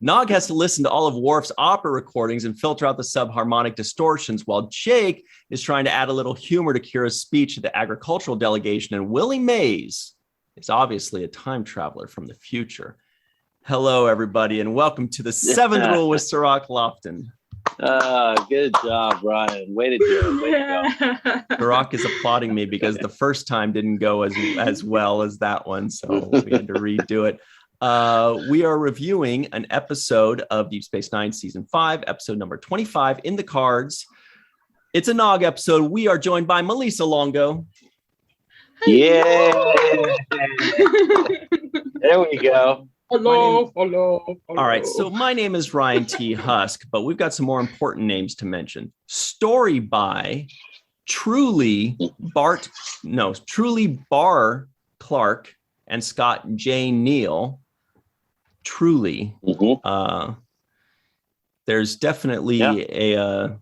Nog has to listen to all of Worf's opera recordings and filter out the subharmonic distortions, while Jake is trying to add a little humor to Kira's speech at the agricultural delegation. And Willie Mays is obviously a time traveler from the future. Hello, everybody, and welcome to the seventh rule with Cirroc Lofton. Good job, Brian. Way to do it. Way to go. Cirroc is applauding me because the first time didn't go as well as that one, so we had to redo it. We are reviewing an episode of Deep Space Nine Season 5, episode number 25 in the cards. It's a Nog episode. We are joined by Melissa Longo. Yeah. There we go. Hello. All right, so my name is Ryan T. Husk, but we've got some more important names to mention. Story by Truly Bar Clark and Scott J. Neal. Truly. Mm-hmm. There's definitely a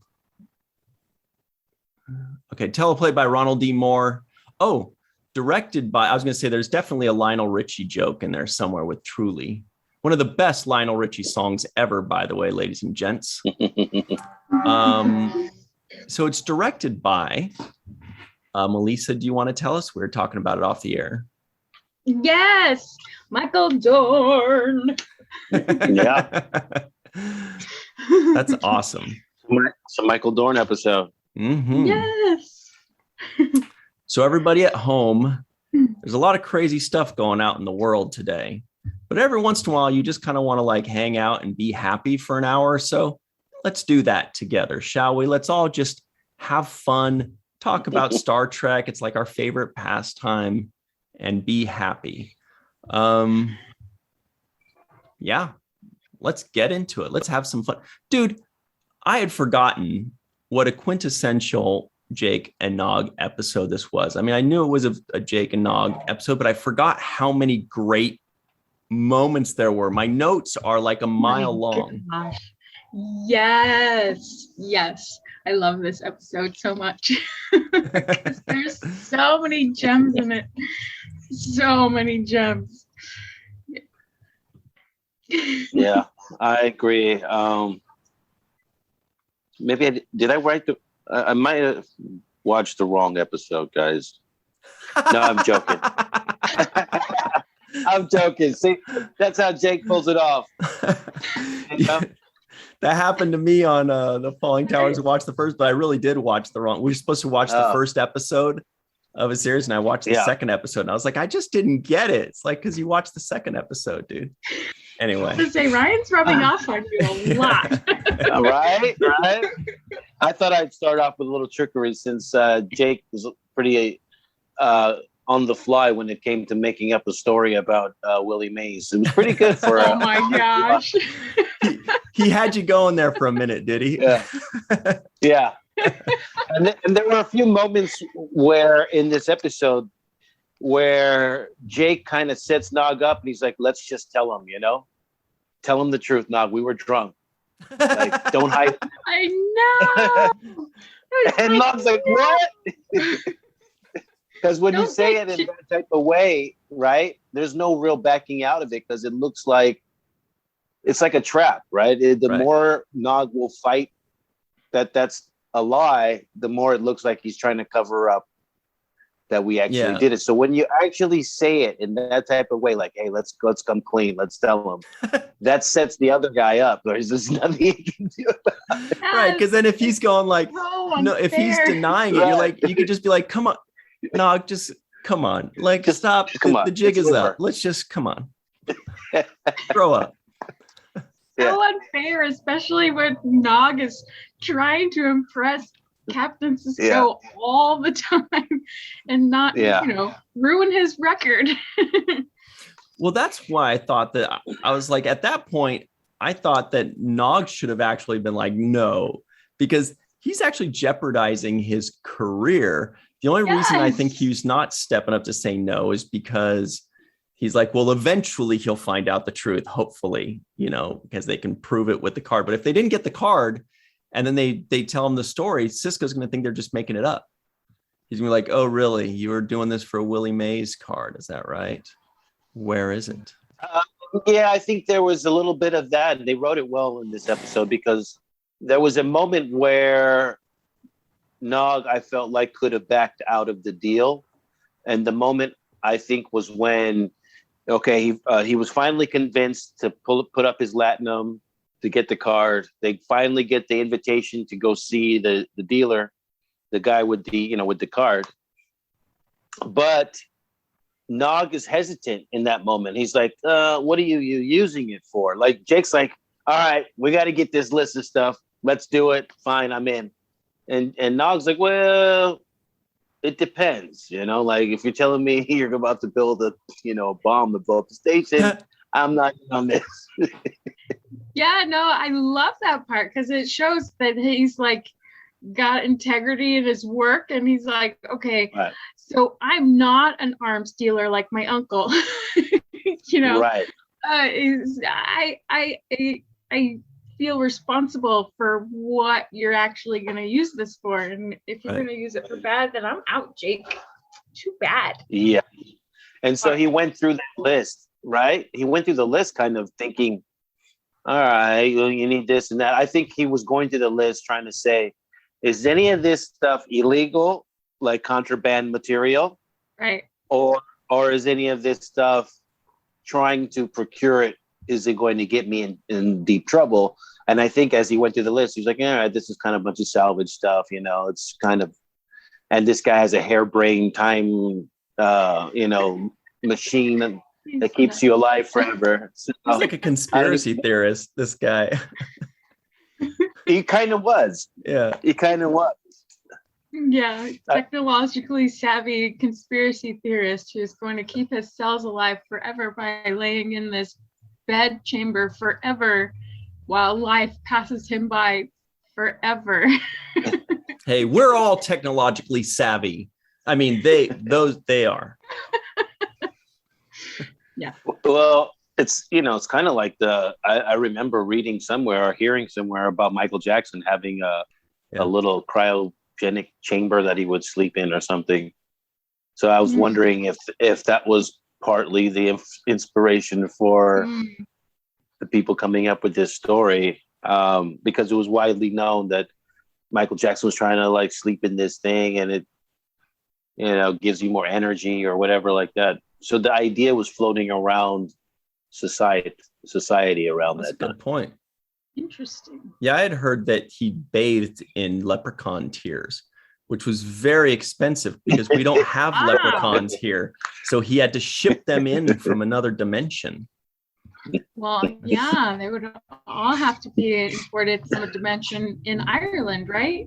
teleplay by Ronald D. Moore. Oh, directed by, I was going to say there's definitely a Lionel Richie joke in there somewhere with Truly. One of the best Lionel Richie songs ever, by the way, ladies and gents. So it's directed by Melissa. Do you want to tell us? We were talking about it off the air. Yes, Michael Dorn. Yeah. That's awesome. It's a Michael Dorn episode. Mm-hmm. Yes. So everybody at home, there's a lot of crazy stuff going out in the world today, but every once in a while, you just kind of want to like hang out and be happy for an hour or so. Let's do that together, shall we? Let's all just have fun, talk about Star Trek. It's like our favorite pastime, and be happy. Yeah, let's get into it. Let's have some fun. Dude, I had forgotten what a quintessential Jake and Nog episode this was. I mean, I knew it was a Jake and Nog episode, but I forgot how many great moments there were. My notes are like a mile long. Gosh. Yes. I love this episode so much. There's so many gems in it. So many gems. Yeah, I agree. Maybe did I write I might have watched the wrong episode, guys. No, I'm joking. I'm joking. See, that's how Jake pulls it off. You know? That happened to me on the Falling Towers. I watched the first, but I really did watch the wrong. We were supposed to watch the first episode of a series, and I watched the second episode, and I was like, I just didn't get it. It's like, because you watched the second episode, dude. Anyway. I was say, Ryan's rubbing off on you a lot. Right. I thought I'd start off with a little trickery since Jake was pretty on the fly when it came to making up a story about Willie Mays. It was pretty good for oh my gosh. He had you going there for a minute, did he? Yeah. And there were a few moments where in this episode where Jake kind of sets Nog up and he's like, let's just tell him, tell him the truth, Nog. We were drunk. Like, don't hide. I know. And Nog's like, what? Because when you say it in that type of way, right, there's no real backing out of it because it looks like it's like a trap, right? The more Nog will fight that's a lie, the more it looks like he's trying to cover up that we actually did it. So when you actually say it in that type of way, like, hey, let's come clean, let's tell him, that sets the other guy up. There's just nothing he can do about it. Right, because then if he's going like, no, if he's denying it, you're like, you could just be like, come on, no, just come on, like, just stop. The jig is up. Let's just come on, grow up. So unfair, especially when Nog is trying to impress Captain Sisko all the time and not, ruin his record. Well, that's why I thought that I was like, at that point, I thought that Nog should have actually been like, no, because he's actually jeopardizing his career. The only reason I think he's not stepping up to say no is because he's like, well, eventually he'll find out the truth, hopefully, because they can prove it with the card. But if they didn't get the card and then they tell him the story, Sisko's going to think they're just making it up. He's going to be like, oh, really? You were doing this for a Willie Mays card. Is that right? Where is it? Yeah, I think there was a little bit of that. They wrote it well in this episode because there was a moment where Nog, I felt like, could have backed out of the deal. And the moment, I think, was when, he was finally convinced to put up his Latinum to get the card. They finally get the invitation to go see the dealer, the guy with the card. But Nog is hesitant in that moment. He's like, what are you using it for? Like, Jake's like, all right, we got to get this list of stuff. Let's do it. Fine, I'm in. And Nog's like, well, it depends. Like, if you're telling me you're about to build a bomb to blow up the station, I'm not on this. Yeah, no, I love that part because it shows that he's like got integrity in his work, and he's like, okay, right. So I'm not an arms dealer like my uncle. Right. I feel responsible for what you're actually going to use this for, and if you're going to use it for bad, then I'm out, Jake. Too bad. Yeah. And so he went through that list, right? He went through the list kind of thinking, all right, you need this and that. I think he was going through the list trying to say, is any of this stuff illegal, like contraband material? Right. Or is any of this stuff trying to procure it? Is it going to get me in deep trouble? And I think as he went through the list, he's like, all right, this is kind of a bunch of salvage stuff, it's kind of, and this guy has a harebrained time, machine that keeps you alive forever. So, he's like a conspiracy theorist, this guy. He kind of was. Yeah. He kind of was. Yeah, technologically savvy conspiracy theorist who's going to keep his cells alive forever by laying in this bed chamber forever while life passes him by forever. Hey, we're all technologically savvy. I mean, they are. Yeah. Well, it's kind of like I remember reading somewhere or hearing somewhere about Michael Jackson having a little cryogenic chamber that he would sleep in or something. So I was wondering if that was partly the inspiration for the people coming up with this story, because it was widely known that Michael Jackson was trying to like sleep in this thing, and it gives you more energy or whatever like that. So the idea was floating around society around That's that. A good point. Interesting. Yeah, I had heard that he bathed in leprechaun tears, which was very expensive because we don't have leprechauns here. So he had to ship them in from another dimension. Well, yeah, they would all have to be imported from a dimension in Ireland, right?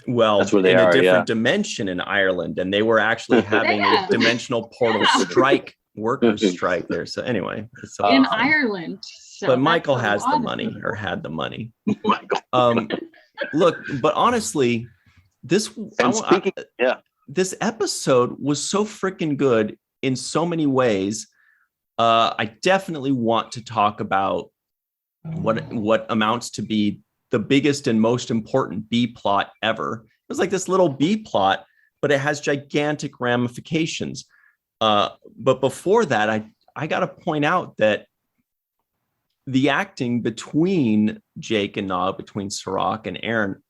Well, that's where they in are, a different dimension in Ireland, and they were actually having a dimensional portal strike, workers strike there. So anyway, it's in Ireland. So but Michael has the money, or had the money. Look, but honestly, this episode was so freaking good in so many ways. I definitely want to talk about what amounts to be the biggest and most important B plot ever. It was like this little B plot, but it has gigantic ramifications. But before that, I got to point out that the acting between Jake and Nog, between Cirroc and Aaron,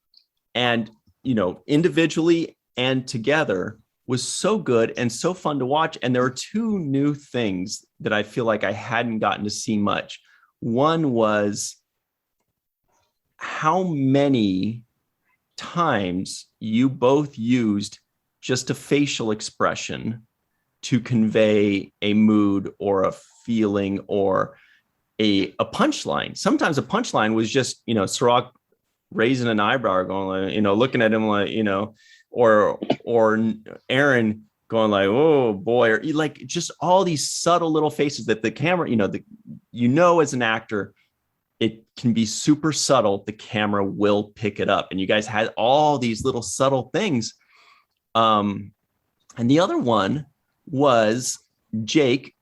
and individually and together, was so good and so fun to watch. And there were two new things that I feel like I hadn't gotten to see much. One was how many times you both used just a facial expression to convey a mood or a feeling or a punchline. Sometimes a punchline was just, Cirroc raising an eyebrow, going like, looking at him like, or Aaron going like, oh boy, or like just all these subtle little faces that the camera, as an actor, it can be super subtle. The camera will pick it up. And you guys had all these little subtle things. And the other one was Jake,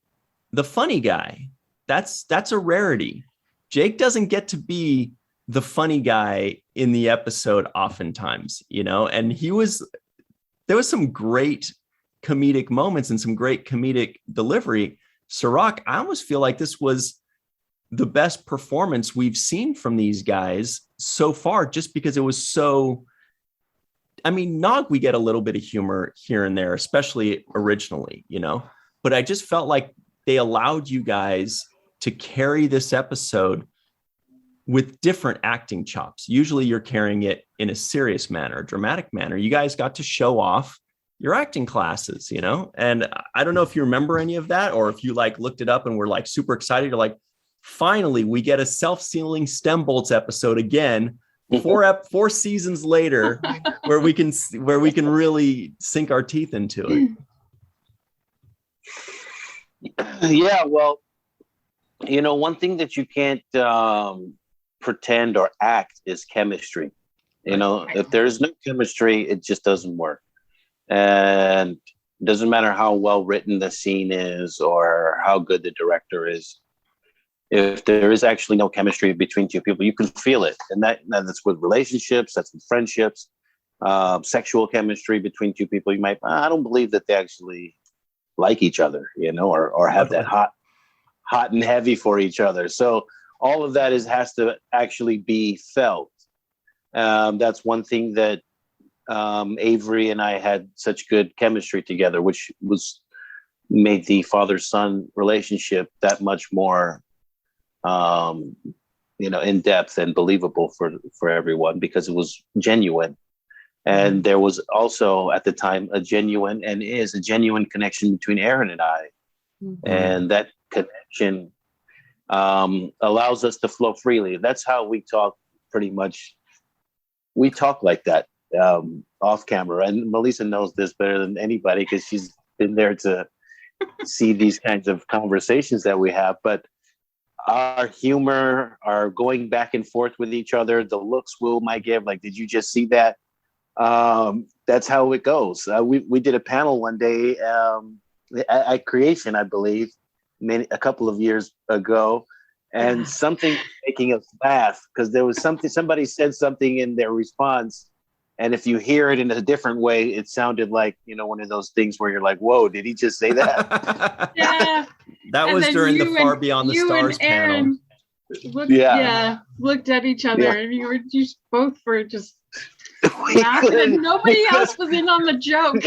the funny guy. That's a rarity. Jake doesn't get to be the funny guy in the episode oftentimes, and there was some great comedic moments and some great comedic delivery. Cirroc, I almost feel like this was the best performance we've seen from these guys so far, just because it was so, I mean, Nog, we get a little bit of humor here and there, especially originally, you know, but I just felt like they allowed you guys to carry this episode with different acting chops. Usually you're carrying it in a serious manner, a dramatic manner. You guys got to show off your acting classes, you know? And I don't know if you remember any of that, or if you like looked it up and were like super excited. You're like, finally, we get a self-sealing Stembolts episode again, 4 seasons later, where we can really sink our teeth into it. Yeah, well, you know, one thing that you can't pretend or act is chemistry. You know, if there's no chemistry, it just doesn't work. And it doesn't matter how well written the scene is or how good the director is. If there is actually no chemistry between two people, you can feel it. And that's with relationships, that's with friendships, sexual chemistry between two people. You might, I don't believe that they actually like each other, you know, or have that hot and heavy for each other. So all of that has to actually be felt. That's one thing that Avery and I had such good chemistry together, which made the father-son relationship that much more, you know, in depth and believable for everyone, because it was genuine. And there was also at the time a genuine connection between Aaron and I. Mm-hmm. And that connection allows us to flow freely. That's how we talk pretty much. We talk like that off camera. And Melissa knows this better than anybody because she's been there to see these kinds of conversations that we have. But our humor, our going back and forth with each other, the looks Will might give, like, did you just see that? That's how it goes. We did a panel one day at Creation, I believe, a couple of years ago, and something making us laugh because there was somebody said something in their response, and if you hear it in a different way, it sounded like, you know, one of those things where you're like, "Whoa, did he just say that?" Yeah, that was during the Far Beyond the Stars panel. Looked at each other, and you both were just laughing, and nobody else was in on the joke.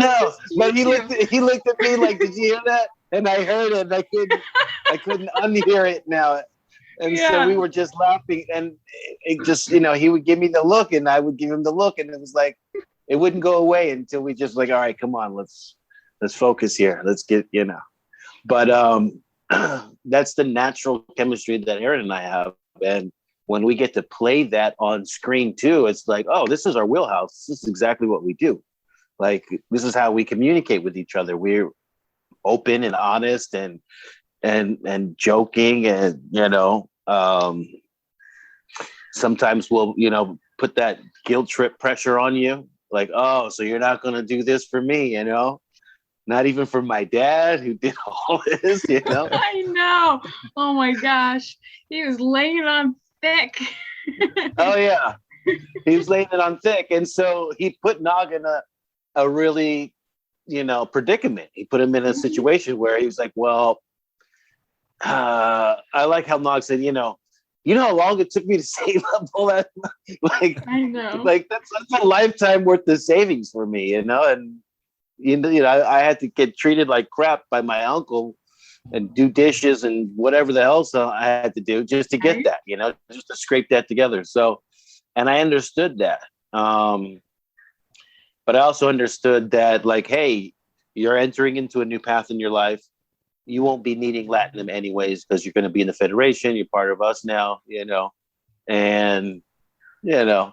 No, but he looked at me like, "Did you hear that?" And I heard it, and I couldn't unhear it now. And so we were just laughing, and it just, you know, he would give me the look, and I would give him the look, and it was like, it wouldn't go away until we just like, all right, come on, let's focus here, let's get, you know. But that's the natural chemistry that Aaron and I have, and when we get to play that on screen too, it's like, oh, this is our wheelhouse. This is exactly what we do. Like, this is how we communicate with each other. We're open and honest and joking, and, you know, sometimes we'll, you know, put that guilt trip pressure on you. Like, oh, so you're not going to do this for me, you know? Not even for my dad who did all this, you know? I know. Oh my gosh. He was laying it on thick. Oh yeah. He was laying it on thick. And so he put Nog in a really, you know, predicament. He put him in a situation where he was like, well, I like how Nog said, you know how long it took me to save up all that? Like, I know. Like that's a lifetime worth of savings for me, you know? And you know, I had to get treated like crap by my uncle and do dishes and whatever the hell I had to do just to get that, you know, just to scrape that together. So, and I understood that. But I also understood that, like, hey, you're entering into a new path in your life. You won't be needing Latinum anyways, because you're going to be in the Federation. You're part of us now, you know, and, you know,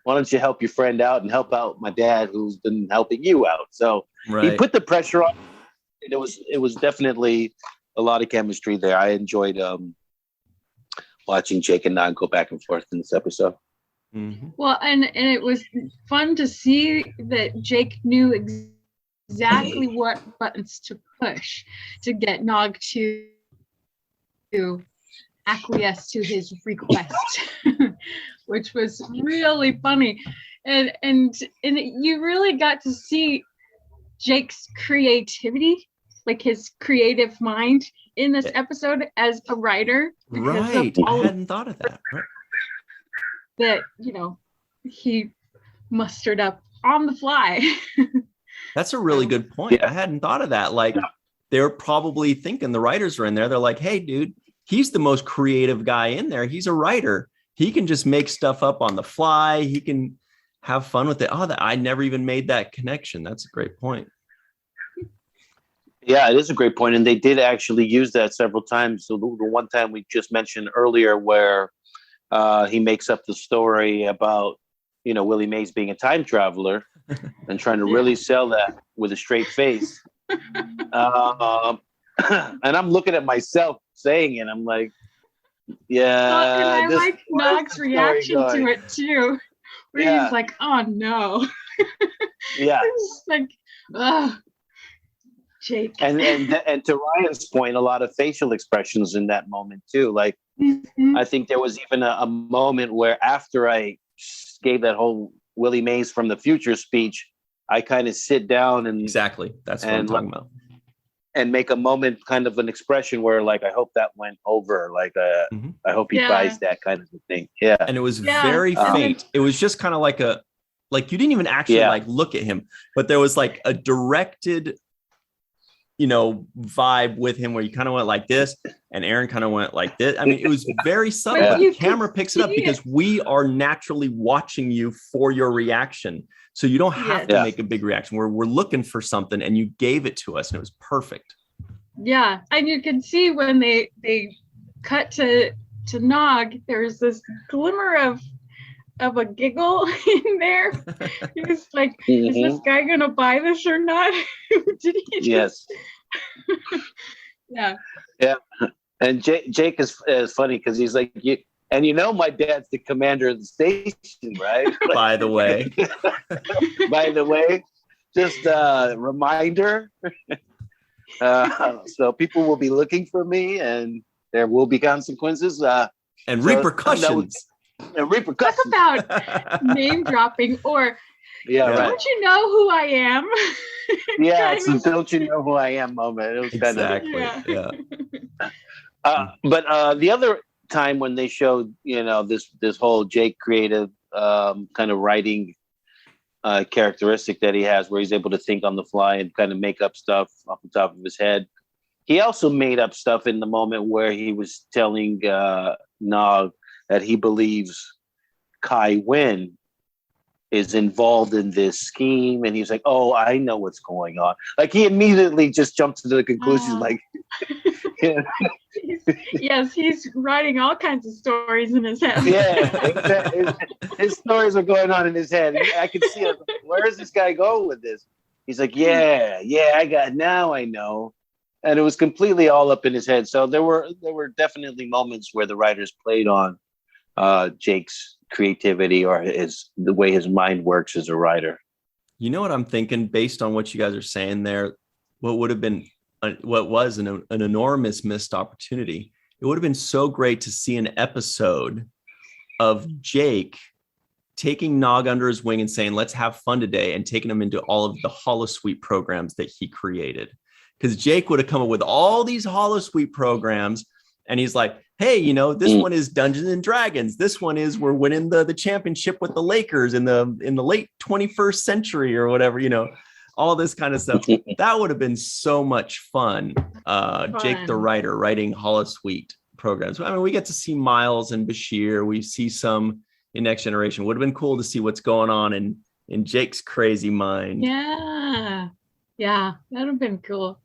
why don't you help your friend out and help out my dad who's been helping you out? So he put the pressure on. It was definitely a lot of chemistry there. I enjoyed watching Jake and Nog go back and forth in this episode. Mm-hmm. Well, and it was fun to see that Jake knew exactly what buttons to push to get Nog to acquiesce to his request, which was really funny. And you really got to see Jake's creativity like his creative mind in this episode as a writer. Right. I hadn't thought of that. Right. That, he mustered up on the fly. That's a really good point. I hadn't thought of that. Like, they're probably thinking, the writers are in there. They're like, hey, dude, he's the most creative guy in there. He's a writer. He can just make stuff up on the fly. He can have fun with it. Oh, I never even made that connection. That's a great point. Yeah, it is a great point. And they did actually use that several times. So the one time we just mentioned earlier where he makes up the story about, Willie Mays being a time traveler and trying to really sell that with a straight face. And I'm looking at myself saying it. I'm like, yeah. And I like Nog's reaction to it too. Where he's like, oh no. Yeah. It's like, ugh. Jake. And to Ryan's point, a lot of facial expressions in that moment too. Like, I think there was even a moment where after I gave that whole Willie Mays from the future speech, I kind of sit down and exactly that's what I'm talking about, and make a moment, kind of an expression where like, I hope that went over. Like, I hope he buys that kind of a thing. Yeah, and it was very faint. It was just kind of like you didn't even actually like look at him, but there was like a directed vibe with him where you kind of went like this and Aaron kind of went like this. I mean, it was very subtle, but the camera picks it up because we are naturally watching you for your reaction. So you don't have to make a big reaction. We're looking for something and you gave it to us and it was perfect. Yeah. And you can see when they cut to Nog, there's this glimmer of a giggle in there. He's like, is this guy gonna buy this or not? Did he just... Yeah. And Jake is funny because he's like, my dad's the commander of the station, right? By the way, just a reminder. So people will be looking for me and there will be consequences and repercussions. And repercussions. Talk about name dropping or don't you know who I am? It's a don't you know who I am moment. It was but the other time when they showed this whole Jake creative kind of writing characteristic that he has, where he's able to think on the fly and kind of make up stuff off the top of his head. He also made up stuff in the moment where he was telling Nog that he believes Kai Wynn is involved in this scheme. And he's like, oh, I know what's going on. Like, he immediately just jumped to the conclusion, like... Yes, he's writing all kinds of stories in his head. His stories are going on in his head. I can see it. Where is this guy going with this? He's like, now I know. And it was completely all up in his head. So there were definitely moments where the writers played on Jake's creativity or the way his mind works as a writer. You know what I'm thinking, based on what you guys are saying there, what would have been what was an enormous missed opportunity. It would have been so great to see an episode of Jake taking Nog under his wing and saying, let's have fun today, and taking him into all of the holosuite programs that he created. Because Jake would have come up with all these holosuite programs, and he's like, hey, this one is Dungeons and Dragons. This one is we're winning the championship with the Lakers in the late 21st century or whatever, all this kind of stuff. That would have been so much fun. Jake the writer writing holosuite programs. I mean, we get to see Miles and Bashir. We see some in Next Generation. Would have been cool to see what's going on in Jake's crazy mind. Yeah, that would have been cool.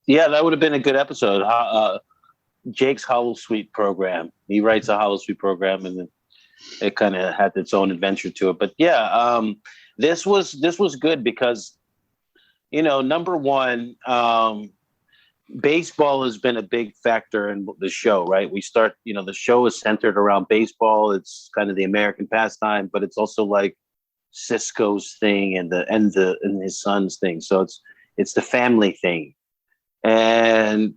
Yeah, that would have been a good episode. Jake's holosuite program. He writes a holosuite program, and it kind of had its own adventure to it. But this was good because, number one, baseball has been a big factor in the show, right? The show is centered around baseball. It's kind of the American pastime, but it's also like Sisko's thing and his son's thing. So it's the family thing. And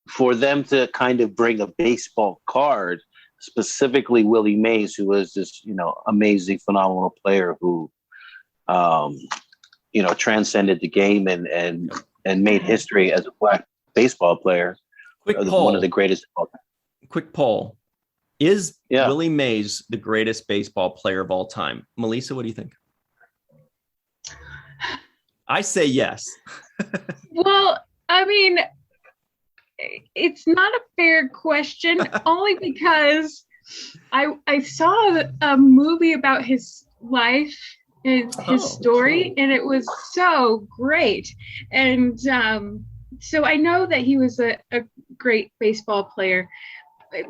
for them to kind of bring a baseball card, specifically Willie Mays, who was this, amazing, phenomenal player who transcended the game and made history as a black baseball player. One of the greatest. Quick poll. Is Willie Mays the greatest baseball player of all time? Malissa, what do you think? I say yes. Well, I mean, it's not a fair question, only because I saw a movie about his life, his story, and it was so great. And so I know that he was a great baseball player,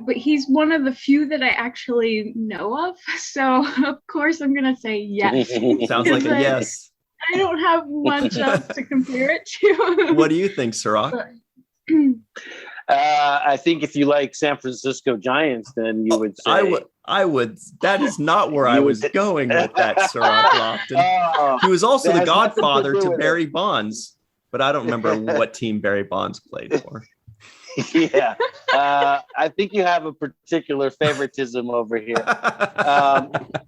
but he's one of the few that I actually know of. So of course I'm gonna say yes. Sounds like a yes. I don't have much else to compare it to. What do you think, Cirroc? I think if you like San Francisco Giants, then you would say... I would. That is not where I was going with that, Cirroc Lofton. He was also the godfather to Barry Bonds, but I don't remember what team Barry Bonds played for. Yeah. I think you have a particular favoritism over here.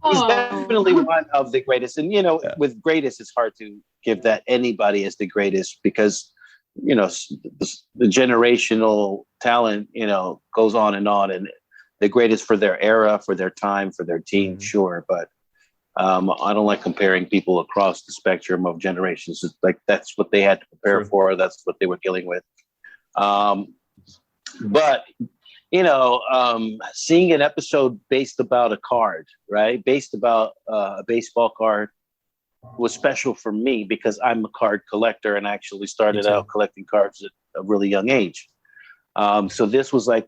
He's definitely one of the greatest. And, with greatest, it's hard to give that anybody as the greatest because, the generational talent, goes on. And the greatest for their era, for their time, for their team, sure. But I don't like comparing people across the spectrum of generations. It's like that's what they had to prepare for. That's what they were dealing with. But, seeing an episode based about a card, right? Based about a baseball card was special for me because I'm a card collector and actually started out collecting cards at a really young age. So this was like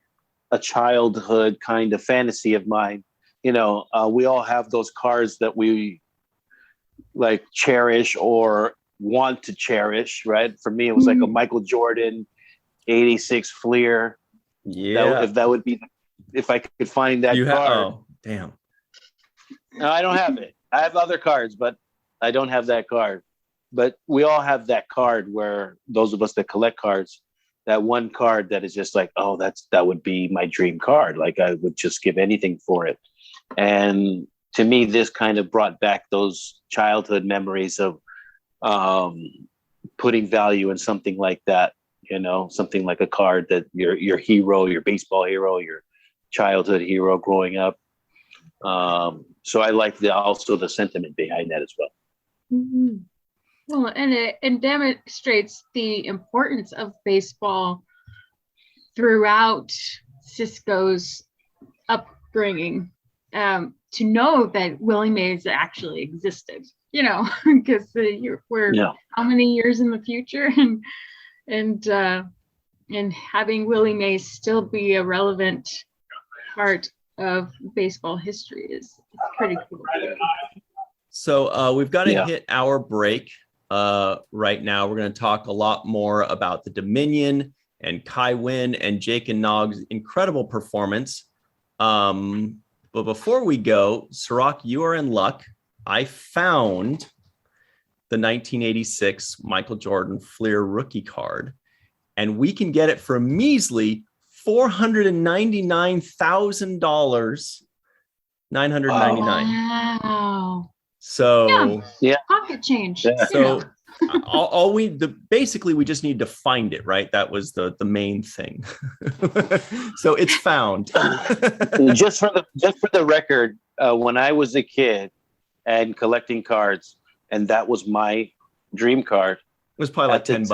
a childhood kind of fantasy of mine. We all have those cards that we like cherish or want to cherish, right? For me, it was like a Michael Jordan 86 Fleer. Yeah. If I could find that card. Oh, damn. No, I don't have it. I have other cards, but I don't have that card. But we all have that card where those of us that collect cards, that one card that is just like, oh, that would be my dream card. Like I would just give anything for it. And to me, this kind of brought back those childhood memories of putting value in something like that. Something like a card that your hero, your baseball hero, your childhood hero growing up. So I like also the sentiment behind that as well. Mm-hmm. Well, and it demonstrates the importance of baseball throughout Sisko's upbringing. To know that Willie Mays actually existed, because we're how many years in the future, and having Willie Mays still be a relevant part of baseball history is pretty cool. So we've got to hit our break right now. We're going to talk a lot more about the Dominion and Kai Wynn and Jake and Nog's incredible performance. But before we go, Cirroc, you are in luck. I found the 1986 Michael Jordan Fleer rookie card, and we can get it for a measly $499,000, $999. Wow. So pocket change. So basically we just need to find it, right? That was the main thing. So it's found. just for the record, when I was a kid and collecting cards, and that was my dream card. It was probably like $10,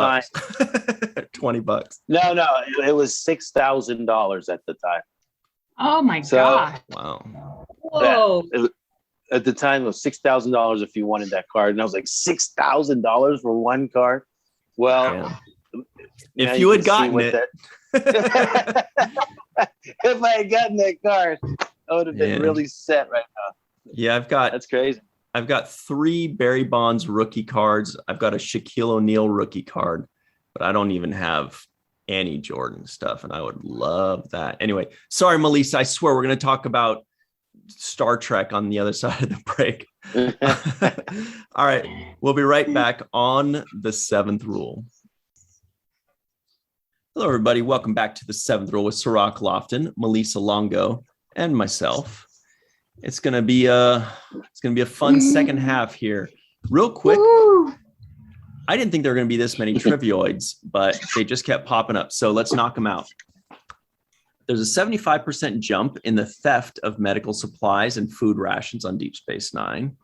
$20. No, it was $6,000 at the time. Oh my God! Wow. Whoa. At the time, it was $6,000 if you wanted that card, and I was like, $6,000 for one card. Well, if you had gotten it, if I had gotten that card, I would have been really set right now. Yeah, that's crazy. I've got 3 Barry Bonds rookie cards. I've got a Shaquille O'Neal rookie card, but I don't even have any Jordan stuff, and I would love that. Anyway, sorry, Malissa. I swear we're going to talk about Star Trek on the other side of the break. All right, we'll be right back on the Seventh Rule. Hello, everybody. Welcome back to the Seventh Rule with Cirroc Lofton, Malissa Longo, and myself. It's gonna be a fun second half here. Real quick, I didn't think there were going to be this many trivioids, but they just kept popping up. So let's knock them out. There's a 75% jump in the theft of medical supplies and food rations on Deep Space Nine.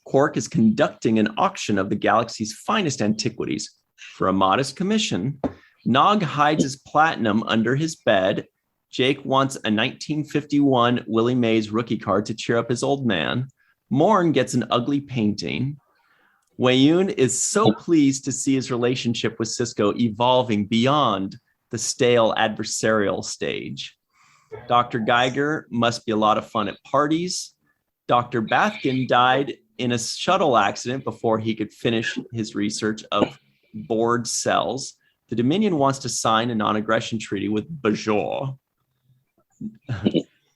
Quark is conducting an auction of the galaxy's finest antiquities. For a modest commission, Nog hides his platinum under his bed. Jake wants a 1951 Willie Mays rookie card to cheer up his old man. Morn gets an ugly painting. Weyoun is so pleased to see his relationship with Sisko evolving beyond the stale adversarial stage. Dr. Geiger must be a lot of fun at parties. Dr. Bathkin died in a shuttle accident before he could finish his research of bored cells. The Dominion wants to sign a non-aggression treaty with Bajor.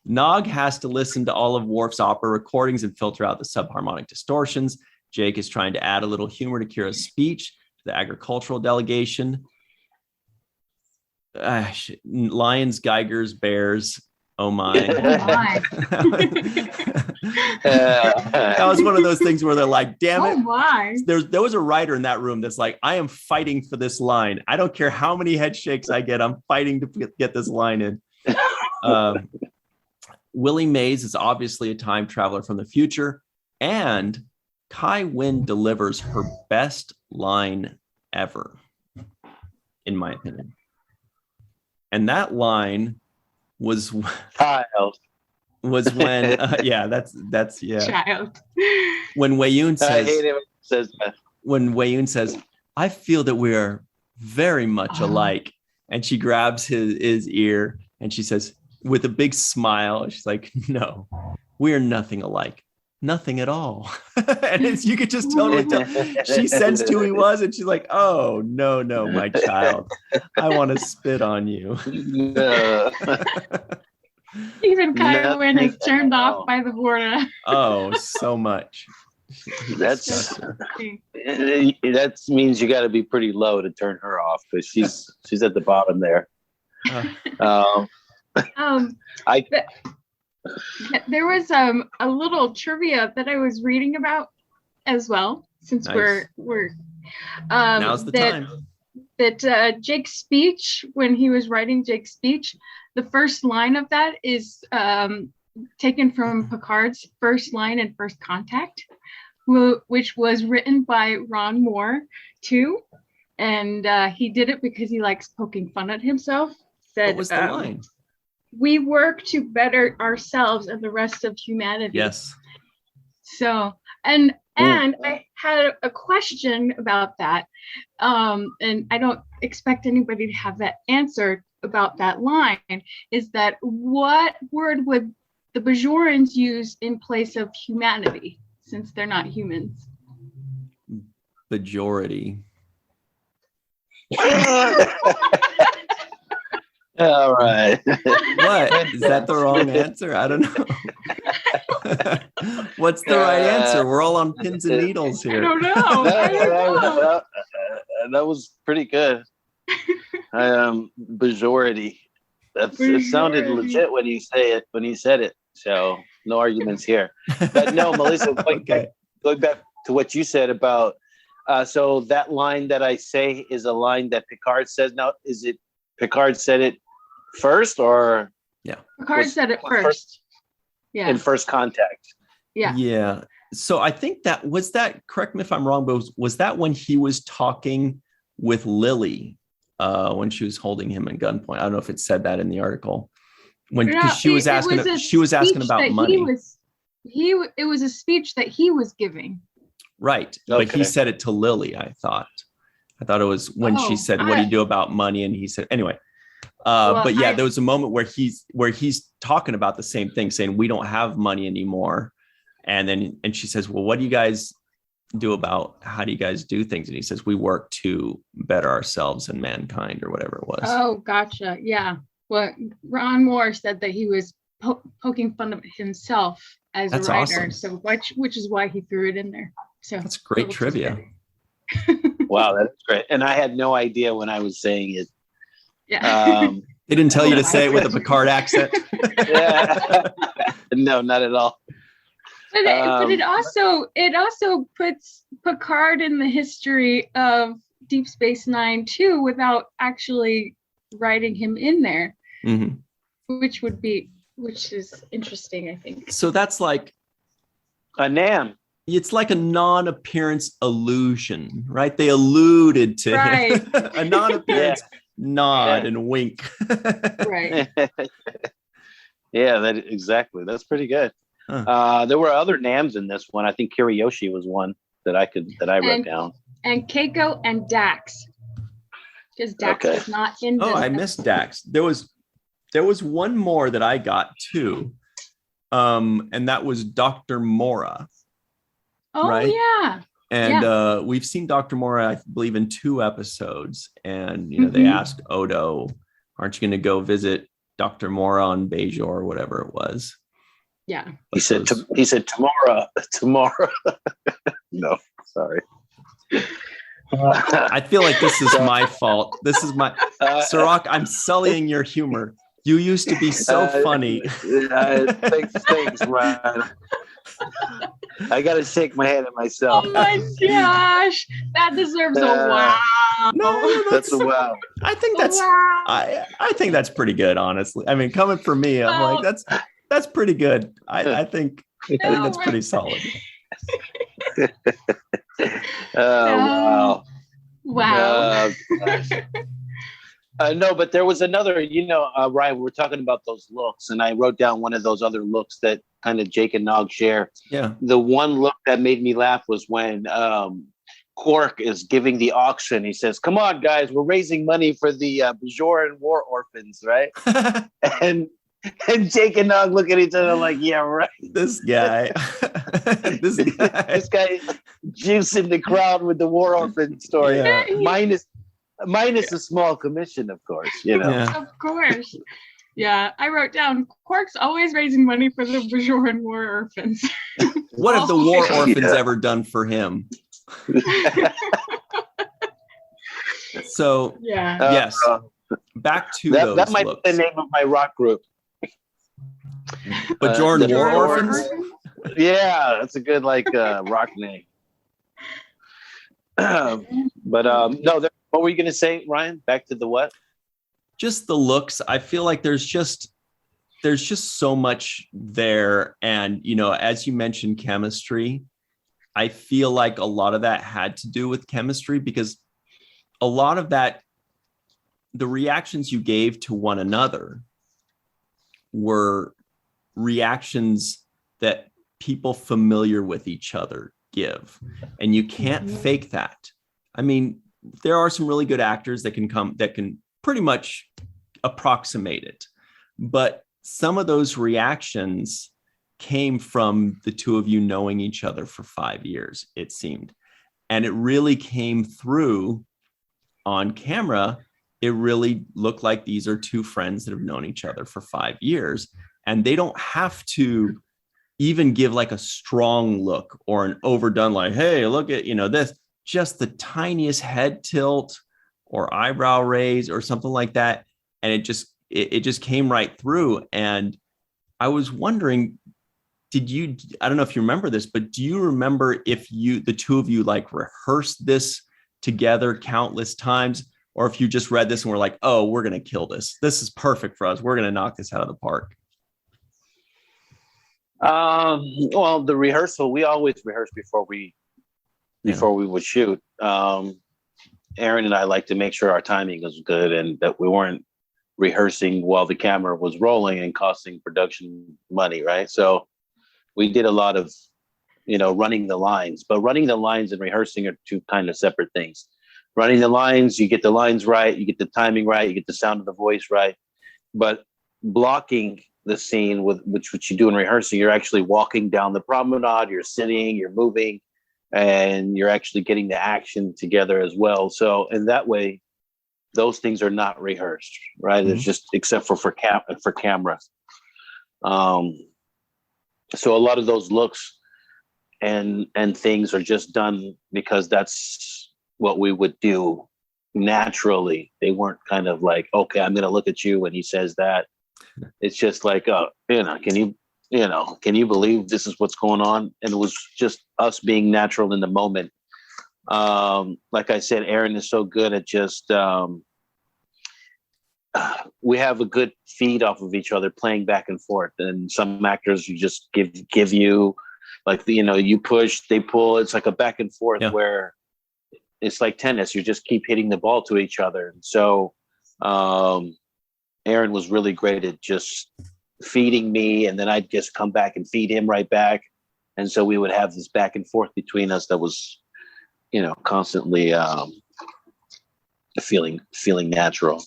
Nog has to listen to all of Worf's opera recordings and filter out the subharmonic distortions. Jake is trying to add a little humor to Kira's speech to the agricultural delegation. Lions, Geigers, Bears. Oh my. That was one of those things where they're like, damn it. Oh my. There was a writer in that room that's like, I am fighting for this line. I don't care how many head shakes I get. I'm fighting to get this line in. Willie Mays is obviously a time traveler from the future. And Kai Wynn delivers her best line ever, in my opinion. And that line was child. Was when that's child. When Weyoun says, I hate it when it says that. When Weyoun says, I feel that we are very much alike, and she grabs his ear and she says with a big smile, she's like, no, we are nothing alike. Nothing at all. And you could just totally tell she sensed who he was, and she's like, oh no, my child, I want to spit on you. No. Even Kai Wynn is turned off by the border. Oh, so much. That means you got to be pretty low to turn her off, because she's at the bottom there. There was a little trivia that I was reading about as well, since we're now's the time. That Jake's speech, when he was writing Jake's speech, the first line of that is taken from Picard's first line in First Contact, which was written by Ron Moore too, and he did it because he likes poking fun at himself. Said, what was the line? We work to better ourselves and the rest of humanity. Yes. So, and I had a question about that. And I don't expect anybody to have that answer about that line, is that what word would the Bajorans use in place of humanity, since they're not humans? Majority. All right. What? Is that the wrong answer? I don't know. What's the right answer? We're all on pins and needles here. I don't know. That was pretty good. Majority. It sounded legit when you said it. So no arguments here. But no, Melissa, going back to what you said about so that line that I say is a line that Picard says. Now, is it Picard said it first, or Picard said it first. Yeah. In First Contact. Yeah. Yeah. So I think that was that. Correct me if I'm wrong, but was that when he was talking with Lily when she was holding him at gunpoint? I don't know if it said that in the article. Because she was asking about money. It was a speech that he was giving. Right. Okay. But he said it to Lily, I thought it was when she said, what do you do about money? And he said, anyway. There was a moment where he's talking about the same thing, saying we don't have money anymore. And she says, well, what do you guys do about, how do you guys do things? And he says, we work to better ourselves and mankind, or whatever it was. Oh, gotcha. Yeah. Well, Ron Moore said that he was poking fun of himself as a writer. Awesome. So which is why he threw it in there. So that's great trivia. Wow, that's great. And I had no idea when I was saying it. Yeah. They didn't tell you to say it with a Picard accent. Yeah. No, not at all. But it also puts Picard in the history of Deep Space Nine too, without actually writing him in there, which is interesting, I think. So that's like a NAM. It's like a non-appearance allusion, right? They alluded to him. A non-appearance nod and wink. Right. Yeah, exactly. That's pretty good. There were other NAMs in this one. I think Kiriyoshi was one that I wrote down. And Keiko and Dax. Because Dax was not in this. Oh, I missed Dax. There was one more that I got too. And that was Dr. Mora. Oh, right? Yeah. And we've seen Dr. Mora, I believe, in 2 episodes. And they asked Odo, aren't you going to go visit Dr. Mora on Bajor or whatever it was? Yeah. He said tomorrow. No, sorry. I feel like this is my fault. This is my Cirroc, I'm sullying your humor. You used to be so funny. Thanks, Ryan. I gotta shake my head at myself. Oh my gosh, that deserves a wow. No, that's a wow. I think that's I think that's pretty good, honestly. I mean, coming from me, I'm like that's pretty good. I think that's pretty solid. Wow. No, but there was another, Ryan, we're talking about those looks, and I wrote down one of those other looks that kind of Jake and Nog share. Yeah. The one look that made me laugh was when Quark is giving the auction. He says, "Come on, guys, we're raising money for the Bajoran war orphans, right?" and Jake and Nog look at each other like, "Yeah, right." This guy, this guy juicing the crowd with the war orphan story, minus a small commission, of course. Yeah. Of course. Yeah, I wrote down Quark's always raising money for the Bajoran war orphans. What have the war orphans ever done for him? So yes, back to those that might looks. be the name of my rock group. Bajoran war orphans. Yeah, that's a good rock name. But no, what were you going to say, Ryan? Back to the what? Just the looks. I feel like there's just so much there, and as you mentioned, chemistry. I feel like a lot of that had to do with chemistry, because a lot of that, the reactions you gave to one another were reactions that people familiar with each other give, and you can't fake that. I mean, there are some really good actors that can pretty much approximate it, but some of those reactions came from the two of you knowing each other for 5 years, it seemed, and it really came through on camera. It really looked like these are two friends that have known each other for 5 years, and they don't have to even give like a strong look or an overdone, like, hey, look at, this, just the tiniest head tilt or eyebrow raise or something like that. And it just came right through. And I was wondering, I don't know if you remember this, but do you remember if the two of you like rehearsed this together countless times, or if you just read this and were like, oh, we're going to kill this. This is perfect for us. We're going to knock this out of the park. Well, the rehearsal, we always rehearse before we would shoot. Aaron and I like to make sure our timing is good and that we weren't rehearsing while the camera was rolling and costing production money, right? So we did a lot of, running the lines, but running the lines and rehearsing are two kind of separate things. Running the lines, you get the lines right, you get the timing right, you get the sound of the voice right. But blocking the scene with which you do in rehearsing, you're actually walking down the promenade, you're sitting, you're moving, and you're actually getting the action together as well. So in that way, those things are not rehearsed, right? Mm-hmm. It's just except for camera. So a lot of those looks and things are just done because that's what we would do naturally. They weren't kind of like, okay, I'm going to look at you when he says that. It's just like, can you can you believe this is what's going on? And it was just us being natural in the moment. Like I said, Aaron is so good at just, we have a good feed off of each other playing back and forth. And some actors you just give you like, you push, they pull. It's like a back and forth where it's like tennis. You just keep hitting the ball to each other. And so Aaron was really great at just feeding me, and then I'd just come back and feed him right back. And so we would have this back and forth between us that was, constantly feeling natural.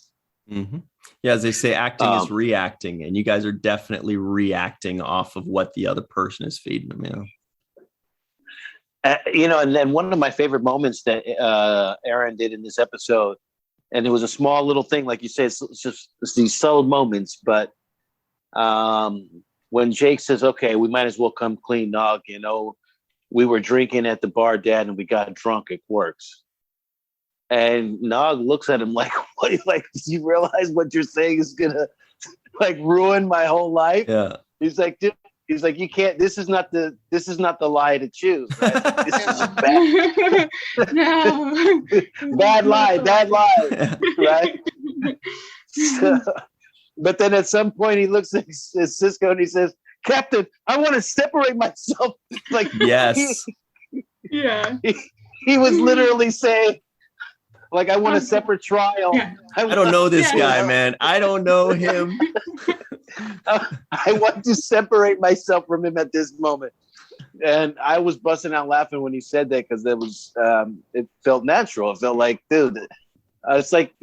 Mm-hmm. Yeah, as they say, acting is reacting, and you guys are definitely reacting off of what the other person is feeding them. And then one of my favorite moments that Aaron did in this episode, and it was a small little thing, like you said, it's these subtle moments, but when Jake says, "Okay, we might as well come clean, Nog," we were drinking at the bar, Dad, and we got drunk. It works. And Nog looks at him like, "What? Like, do you realize what you're saying is gonna like ruin my whole life?" Yeah. He's like, "Dude," he's like, "You can't. This is not the lie to choose. Right? This is bad. No. bad lie, right?" But then at some point he looks at Sisko and he says, "Captain, I want to separate myself." Like, yes, he was literally saying, like, "I want a separate trial." Yeah. I don't know this guy, man. I don't know him. I want to separate myself from him at this moment. And I was busting out laughing when he said that, because it was, it felt natural. It felt like, dude, it's like,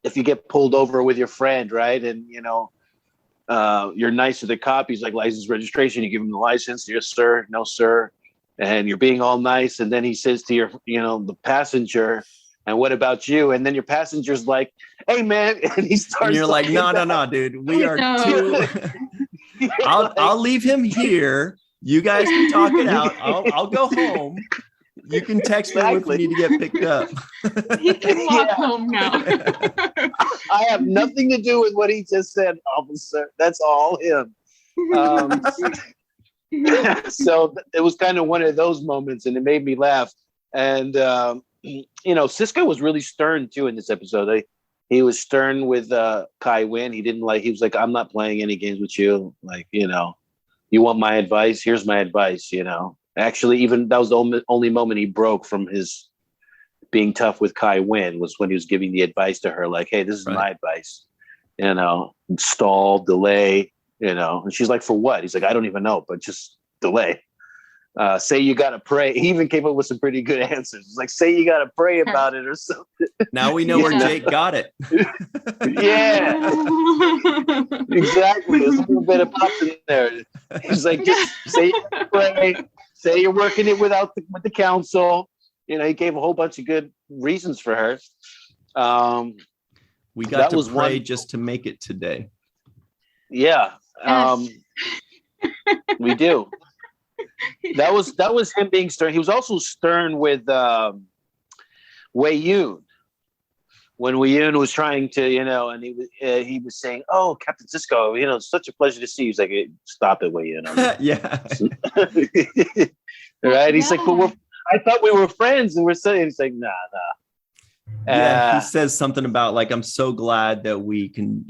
if you get pulled over with your friend, right? And, you're nice to the cop. He's like, license, registration. You give him the license. Yes, sir. No, sir. And you're being all nice. And then he says to your, the passenger, "And what about you?" And then your passenger's like, "Hey, man." And he starts. And you're like, no, dude. We are too. I'll leave him here. You guys can talk it out. I'll go home. You can text me if you need to get picked up. He can walk home now. I have nothing to do with what he just said, officer. That's all him. So it was kind of one of those moments, and it made me laugh. And Sisko was really stern too in this episode. He was stern with Kai Wynn. He was like, "I'm not playing any games with you. Like, you want my advice? Here's my advice." Actually, even that was the only moment he broke from his being tough with Kai Wynn, was when he was giving the advice to her, like, "Hey, this is my advice. Stall, delay." And she's like, "For what?" He's like, "I don't even know, but just delay. Say you got to pray." He even came up with some pretty good answers. It's like, "Say you got to pray about it or something." Now we know where Jake got it. Yeah, exactly. There's a little bit of pop in there. He's like, "Just say you gotta pray. Say you're working it with the council." He gave a whole bunch of good reasons for her. We got to pray just to make it today. Yeah. We do. That was him being stern. He was also stern with Wei Yun, when Wei Yun was trying to, and he was saying, "Oh, Captain Sisko, it's such a pleasure to see you." He's like, "Hey, stop it, Wei Yun." Yeah. Right? He's like, "But I thought we were friends," and we're saying, he's like, "Nah." Yeah, he says something about like, "I'm so glad that we can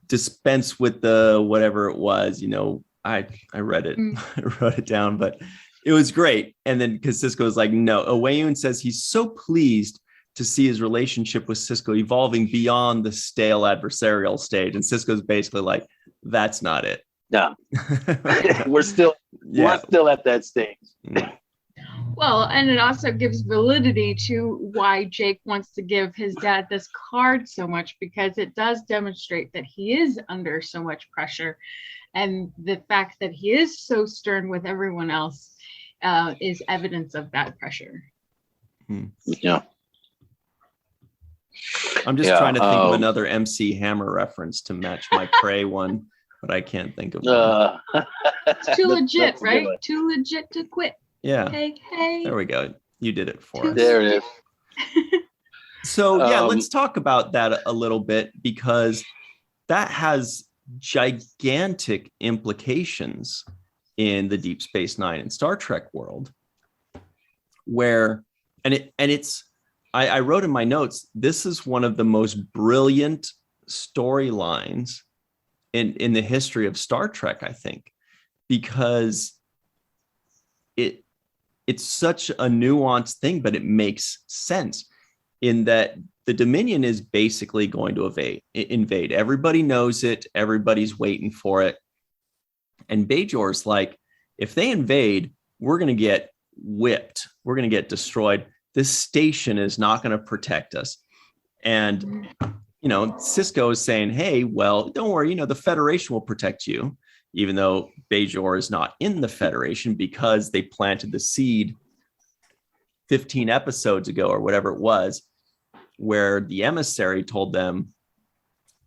dispense with the whatever it was." I read it, I wrote it down, but it was great. And then because Sisko is like, "No," Wei-Yun says he's so pleased to see his relationship with Sisko evolving beyond the stale adversarial stage. And Sisko's basically like, "That's not it." No, we're still at that stage. Well, and it also gives validity to why Jake wants to give his dad this card so much, because it does demonstrate that he is under so much pressure. And the fact that he is so stern with everyone else is evidence of that pressure. Yeah. I'm just trying to think of another MC Hammer reference to match my Prey one, but I can't think of one. It's too legit, right? Too legit to quit. Yeah. Hey. There we go. You did it for us. There it is. So let's talk about that a little bit, because that has gigantic implications in the Deep Space Nine and Star Trek world, where I wrote in my notes, this is one of the most brilliant storylines in the history of Star Trek, I think, because it's such a nuanced thing, but it makes sense in that the Dominion is basically going to invade. Everybody knows it. Everybody's waiting for it. And Bajor's like, if they invade, we're going to get whipped. We're going to get destroyed. This station is not going to protect us. And, Sisko is saying, hey, well, don't worry, the Federation will protect you, even though Bajor is not in the Federation because they planted the seed 15 episodes ago or whatever it was, where the emissary told them,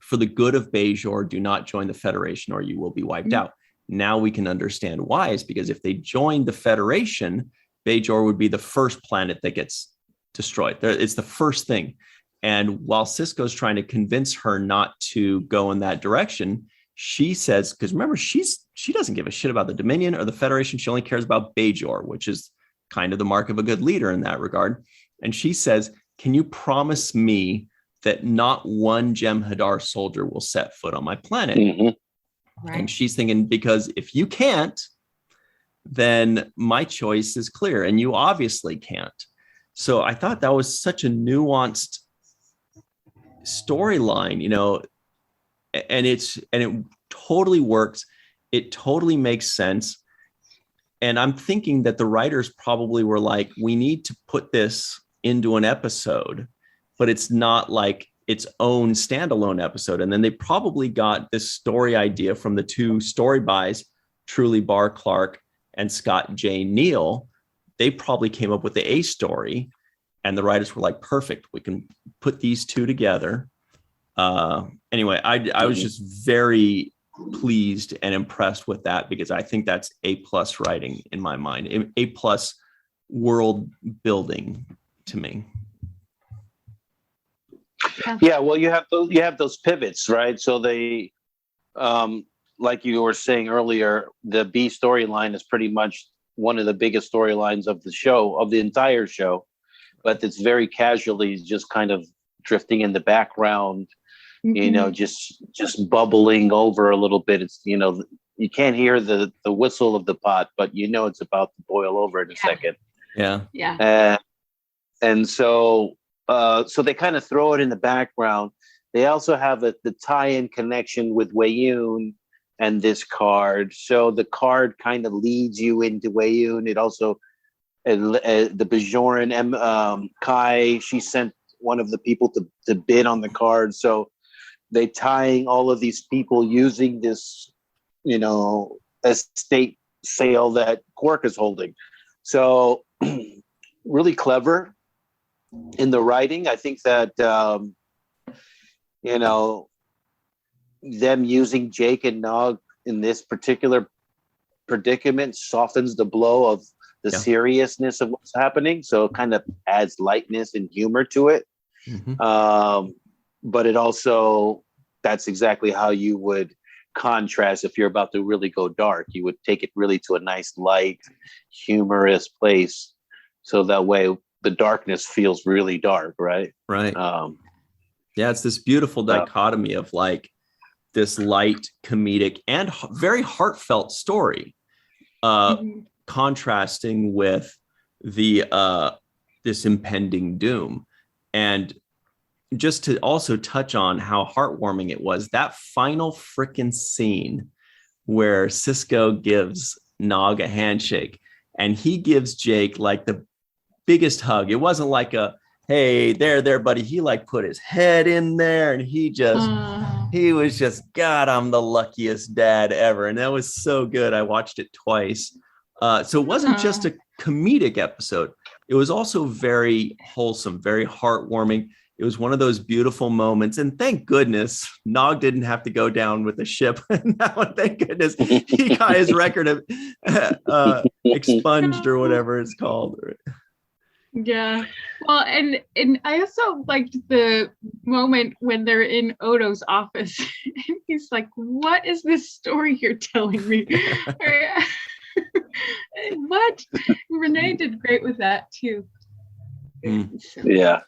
for the good of Bajor, do not join the Federation or you will be wiped out. Now we can understand why. Is because if they joined the Federation, Bajor would be the first planet that gets destroyed. It's the first thing. And while Sisko's trying to convince her not to go in that direction, she says, because remember, she doesn't give a shit about the Dominion or the Federation. She only cares about Bajor, which is kind of the mark of a good leader in that regard. And she says, can you promise me that not one Jem'Hadar soldier will set foot on my planet? Mm-hmm. Right. And she's thinking, because if you can't, then my choice is clear, and you obviously can't. So I thought that was such a nuanced storyline, and it totally works. It totally makes sense. And I'm thinking that the writers probably were like, we need to put this into an episode, but it's not like its own standalone episode. And then they probably got this story idea from the two story buys, Truly Barr Clark and Scott J. Neal. They probably came up with the A story, and the writers were like, perfect, we can put these two together. Anyway, I was just very pleased and impressed with that, because I think that's A+ writing in my mind, A+ world building to me. Yeah, well, you have those pivots, right? So they, like you were saying earlier, the B storyline is pretty much one of the biggest storylines of the show, of the entire show, but it's very casually just kind of drifting in the background, just bubbling over a little bit. It's, you can't hear the whistle of the pot, but it's about to boil over in a second. Yeah. Yeah. And so they kind of throw it in the background. They also have the tie-in connection with Weyoun and this card. So the card kind of leads you into Weyoun. It also, the Bajoran Kai, she sent one of the people to bid on the card. So they tying all of these people using this, estate sale that Quark is holding. So really clever in the writing. I think that, them using Jake and Nog in this particular predicament softens the blow of the seriousness of what's happening. So it kind of adds lightness and humor to it. Mm-hmm. But it also, that's exactly how you would contrast if you're about to really go dark. You would take it really to a nice, light, humorous place. So that way the darkness feels really dark, right? Right. Yeah, it's this beautiful dichotomy of like this light, comedic, and very heartfelt story, contrasting with the this impending doom. And just to also touch on how heartwarming it was, that final freaking scene where Sisko gives Nog a handshake and he gives Jake like the biggest hug. It wasn't like a, hey, there, buddy. He like put his head in there and he was just, God, I'm the luckiest dad ever. And that was so good. I watched it twice. So it wasn't just a comedic episode. It was also very wholesome, very heartwarming. It was one of those beautiful moments. And thank goodness Nog didn't have to go down with the ship. Thank goodness he got his record of expunged or whatever it's called. Yeah. Well, and I also liked the moment when they're in Odo's office and he's like, "What is this story you're telling me?" What? Renee did great with that too. So, yeah.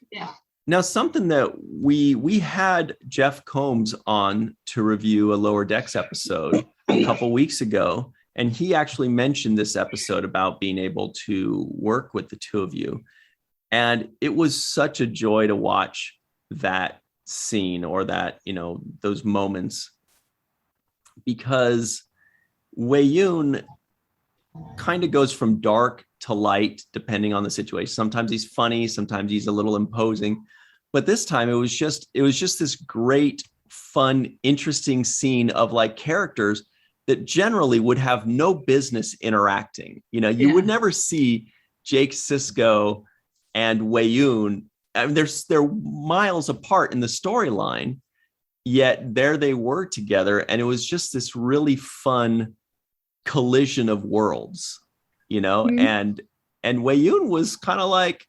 Now, something that we had Jeff Combs on to review a Lower Decks episode a couple weeks ago, and he actually mentioned this episode about being able to work with the two of you. And it was such a joy to watch that scene, or that, those moments, because Wei-Yun kind of goes from dark to light depending on the situation. Sometimes he's funny, sometimes he's a little imposing, but this time it was just this great, fun, interesting scene of like characters that generally would have no business interacting. You would never see Jake Sisko and Wei-Yun. I mean, they're miles apart in the storyline, yet there they were together, and it was just this really fun collision of worlds, and Wei-Yun was kind of like,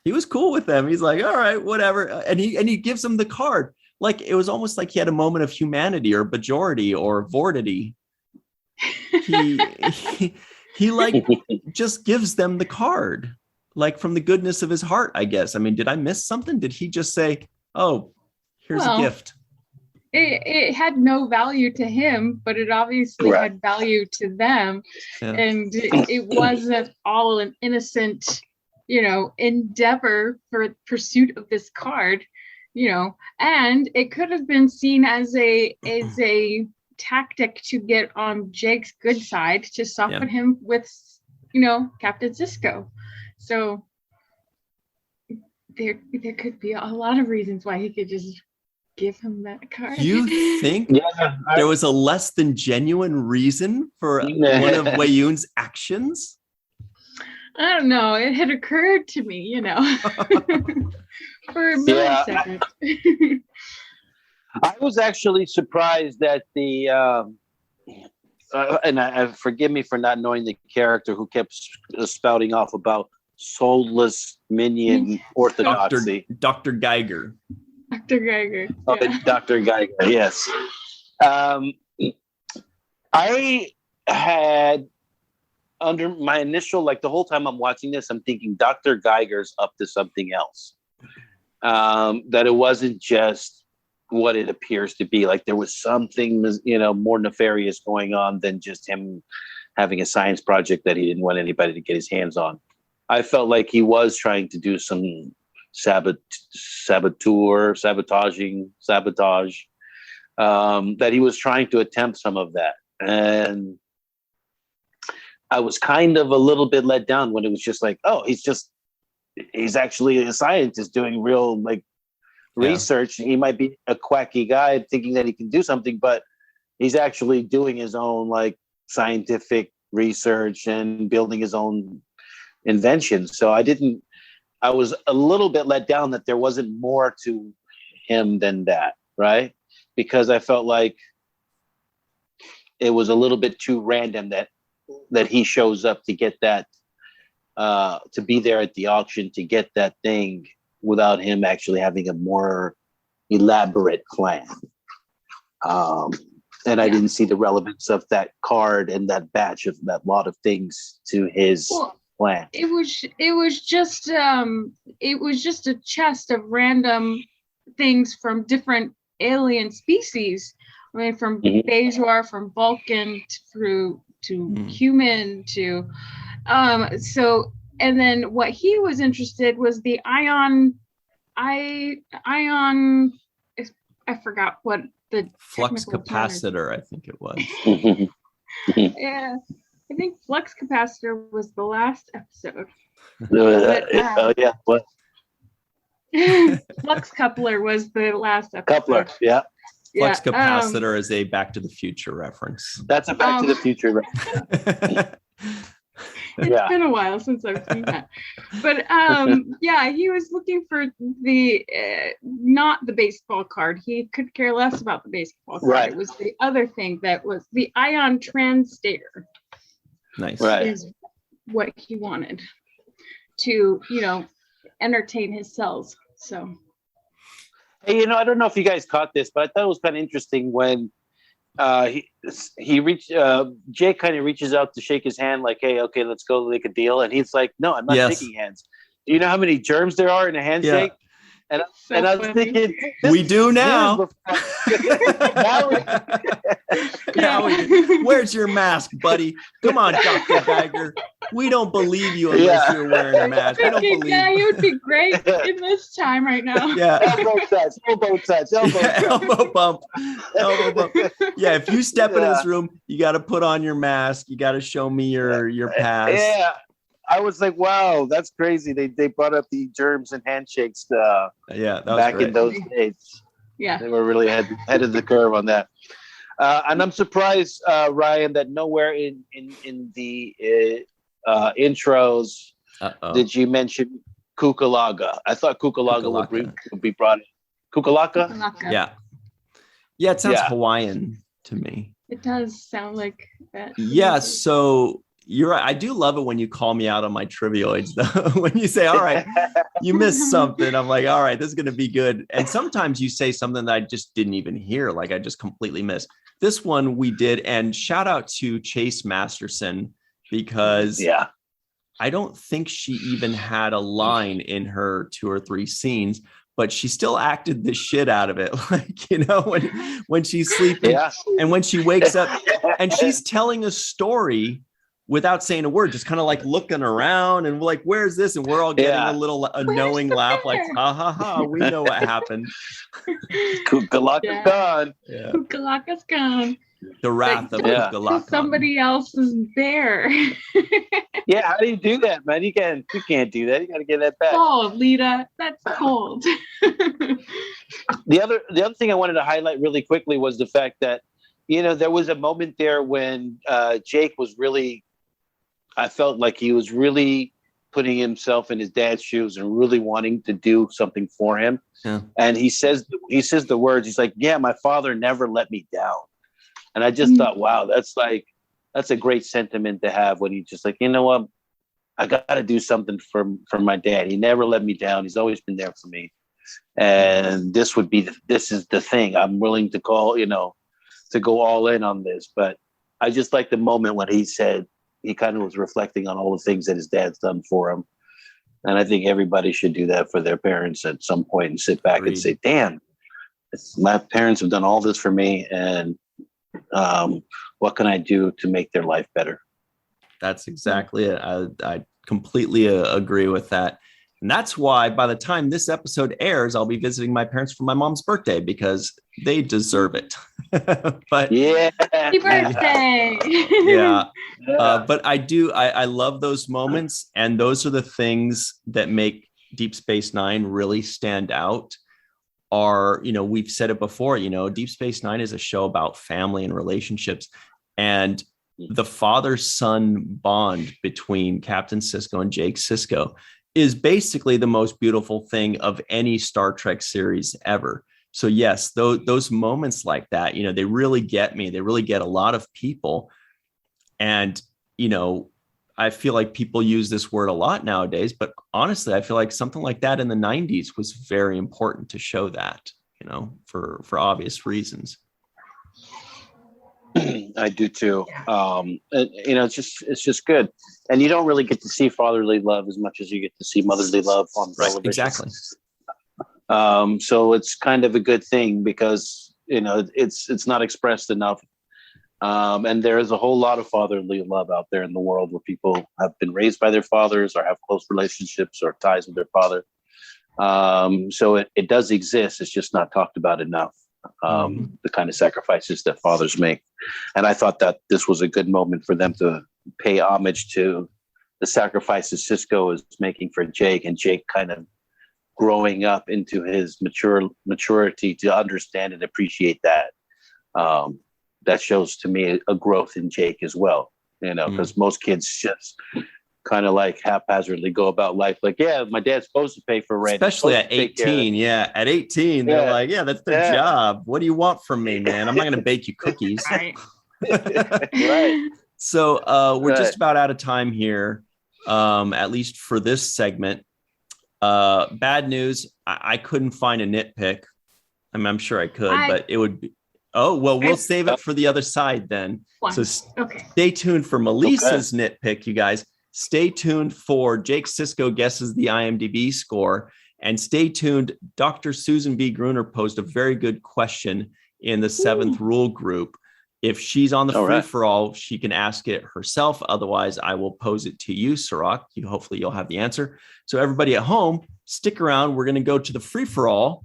he was cool with them. He's like, all right, whatever. And he gives them the card. Like, it was almost like he had a moment of humanity or bajority or vortity. He like just gives them the card, like from the goodness of his heart, I guess. I mean, did I miss something? Did he just say, oh, here's a gift? It had no value to him, but it obviously had value to them. Yeah. And it wasn't all an innocent, endeavor for pursuit of this card, and it could have been seen as a tactic to get on Jake's good side, to soften him with, Captain Sisko. So there could be a lot of reasons why he could just give him that card. You think there was a less than genuine reason for one of Wei-Yun's actions? I don't know. It had occurred to me, for a millisecond. I was actually surprised that and forgive me for not knowing the character who kept spouting off about soulless minion orthodoxy. Dr. Geiger. Dr. Geiger. Oh, Dr. Geiger, yes. I had, under my initial, like the whole time I'm watching this, I'm thinking Dr. Geiger's up to something else. That it wasn't just what it appears to be. Like there was something, more nefarious going on than just him having a science project that he didn't want anybody to get his hands on. I felt like he was trying to do some sabotage, that he was trying to attempt some of that. And I was kind of a little bit let down when it was just like, oh, he's actually a scientist doing real research. He might be a quacky guy thinking that he can do something, but he's actually doing his own scientific research and building his own inventions. So I was a little bit let down that there wasn't more to him than that, right? Because I felt like it was a little bit too random that he shows up to get that, to be there at the auction to get that thing without him actually having a more elaborate plan. And I didn't see the relevance of that card and that batch of that lot of things to his plan. It was just a chest of random things from different alien species. I mean, from Bajor, from Vulcan to human to and then what he was interested was the ion. I forgot what the flux capacitor, I think it was. Yeah, I think flux capacitor was the last episode. What? Flux coupler was the last episode. Coupler, yeah. Flux capacitor is a Back to the Future reference. That's a Back to the Future reference. It's been a while since I've seen that. But he was looking for the not the baseball card. He could care less about the baseball card. Right. It was the other thing that was the ion translator. Nice. Right. Is what he wanted. to, entertain his cells. So. Hey, I don't know if you guys caught this, but I thought it was kind of interesting when he reached Jake kind of reaches out to shake his hand, like, hey, okay, let's go make a deal. And he's like, no, I'm not shaking hands. Do you know how many germs there are in a handshake? Yeah. And I was thinking, we do now. Where's your mask, buddy? Come on, Dr. Geiger. We don't believe you unless you're wearing a mask. We don't believe you would be great in this time right now. Yeah. Elbow touch. Elbow bump. Yeah, if you step in this room, you got to put on your mask. You got to show me your pass. Yeah. I was like, wow, that's crazy. They brought up the germs and handshakes back in those days. Yeah. They were really ahead of the curve on that. And I'm surprised, Ryan, that nowhere in the intros did you mention Kukalaga. I thought Kukalaga would be brought in. Kukalaka? Yeah. Yeah, it sounds Hawaiian to me. It does sound like that. Yeah, so you're right. I do love it when you call me out on my trivioids, though. When you say, all right, you missed something. I'm like, all right, this is going to be good. And sometimes you say something that I just didn't even hear. Like I just completely missed. This one we did. And shout out to Chase Masterson, because I don't think she even had a line in her 2 or 3 scenes, but she still acted the shit out of it. Like, when she's sleeping and when she wakes up and she's telling a story without saying a word, just kind of like looking around and like, where's this? And we're all getting a little knowing laugh, like, ha ha ha, we know what happened. Kukalaka's gone. Yeah. Kukalaka's gone. The wrath of Kukalaka. Somebody else's bear. Yeah, how do you do that, man? You can't do that. You got to get that back. Oh, Lita, that's cold. The other thing I wanted to highlight really quickly was the fact that, there was a moment there when Jake was really, I felt like he was really putting himself in his dad's shoes and really wanting to do something for him. Yeah. And he says the words, he's like, yeah, my father never let me down. And I just thought, wow, that's a great sentiment to have when he's just like, you know what, I got to do something for my dad. He never let me down. He's always been there for me. And this is the thing. I'm willing to to go all in on this. But I just like the moment when he said, he kind of was reflecting on all the things that his dad's done for him. And I think everybody should do that for their parents at some point and sit back and say, damn, my parents have done all this for me. And what can I do to make their life better? That's exactly it. I completely agree with that. And that's why by the time this episode airs, I'll be visiting my parents for my mom's birthday, because they deserve it. But happy birthday. But I love those moments. And those are the things that make Deep Space Nine really stand out. We've said it before, Deep Space Nine is a show about family and relationships. And the father-son bond between Captain Sisko and Jake Sisko is basically the most beautiful thing of any Star Trek series ever. So yes, those moments like that, they really get me. They really get a lot of people. And, I feel like people use this word a lot nowadays, but honestly, I feel like something like that in the 90s was very important to show that, for obvious reasons. I do too. It's just good. And you don't really get to see fatherly love as much as you get to see motherly love on television. Exactly. So it's kind of a good thing because, it's not expressed enough. And there is a whole lot of fatherly love out there in the world where people have been raised by their fathers or have close relationships or ties with their father. So it does exist. It's just not talked about enough. The kind of sacrifices that fathers make. And I thought that this was a good moment for them to pay homage to the sacrifices Sisko is making for Jake, and Jake kind of growing up into his maturity to understand and appreciate that. That shows to me a growth in Jake as well, because most kids just kind of like haphazardly go about life like, yeah, my dad's supposed to pay for rent. Especially at 18. Yeah. At 18, they're like, yeah, that's their job. What do you want from me, man? I'm not going to bake you cookies. Right. So we're just about out of time here. at least for this segment. Bad news, I couldn't find a nitpick. I'm sure I could, but it would be. Oh, well, we'll save it for the other side then. So stay tuned for Melissa's nitpick, you guys. Stay tuned for Jake Sisko guesses the IMDb score. And stay tuned. Dr. Susan B. Gruner posed a very good question in the 7th Rule group. If she's on the free-for-all, she can ask it herself. Otherwise, I will pose it to you, Cirroc. Hopefully, you'll have the answer. So everybody at home, stick around. We're going to go to the free-for-all.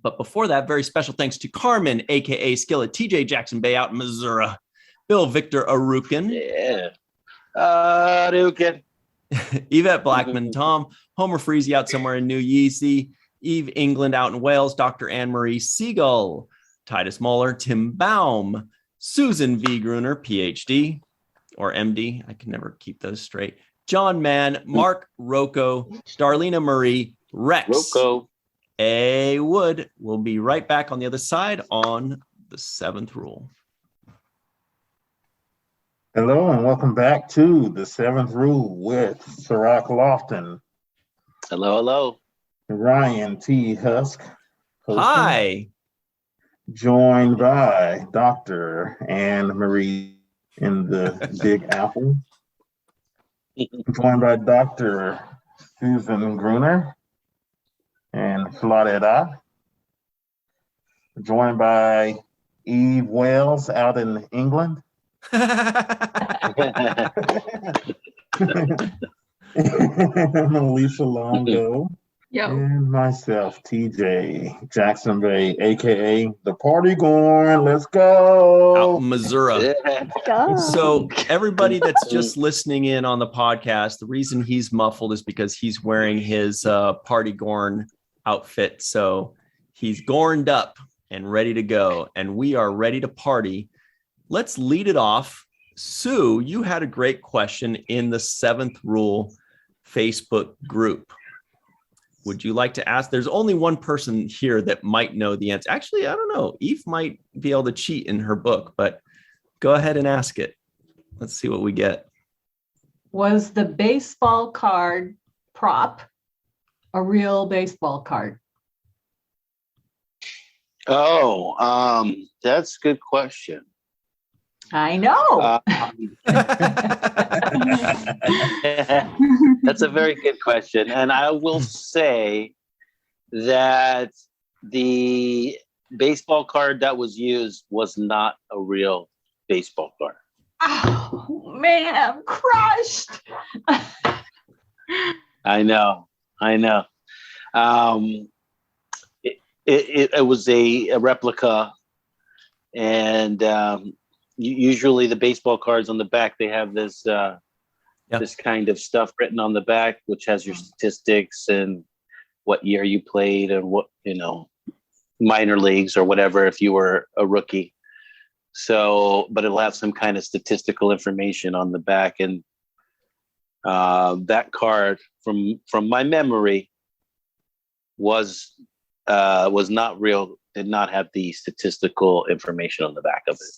But before that, very special thanks to Carmen, a.k.a. Skillet, TJ Jackson-Bey out in Missouri, Bill Victor Arucan. Yeah. Arucan. Yvette Blackmon, Tom, Homer Freezy out somewhere in New Yeezy, Eve England out in Wales, Dr. Marie Segal, Titus Mohler, Tim Baum, Susan V. Gruner, PhD or MD. I can never keep those straight. John Mann, Mark Rocco, Darlena Marie, Rex. Rocco. A. Wood. We'll be right back on the other side on the 7th Rule. Hello and welcome back to the 7th Rule with Cirroc Lofton. Hello, hello. Ryan T. Husk. Hosting. Hi. Joined by Dr. Anne Marie in the Big Apple. Joined by Dr. Susan Gruner and Florida. Joined by Eve Wells out in England. Melissa Longo. And myself, TJ Jackson-Bey, aka the party going. Let's go. Out in Missouri. So everybody that's just listening in on the podcast, the reason he's muffled is because he's wearing his party gorn outfit. So he's gorned up and ready to go. And we are ready to party. Let's lead it off. Sue, you had a great question in the 7th Rule Facebook group. Would you like to ask? There's only one person here that might know the answer. Actually, I don't know. Eve might be able to cheat in her book, but go ahead and ask it. Let's see what we get. Was the baseball card prop a real baseball card? Oh, that's a good question. I know. That's a very good question. And I will say that the baseball card that was used was not a real baseball card. Oh, man, I'm crushed. I know. It was a replica. And usually the baseball cards on the back, they have this this kind of stuff written on the back, which has your statistics and what year you played and what, minor leagues or whatever if you were a rookie. So, but it'll have some kind of statistical information on the back. And that card, from my memory, was not real. Did not have the statistical information on the back of it.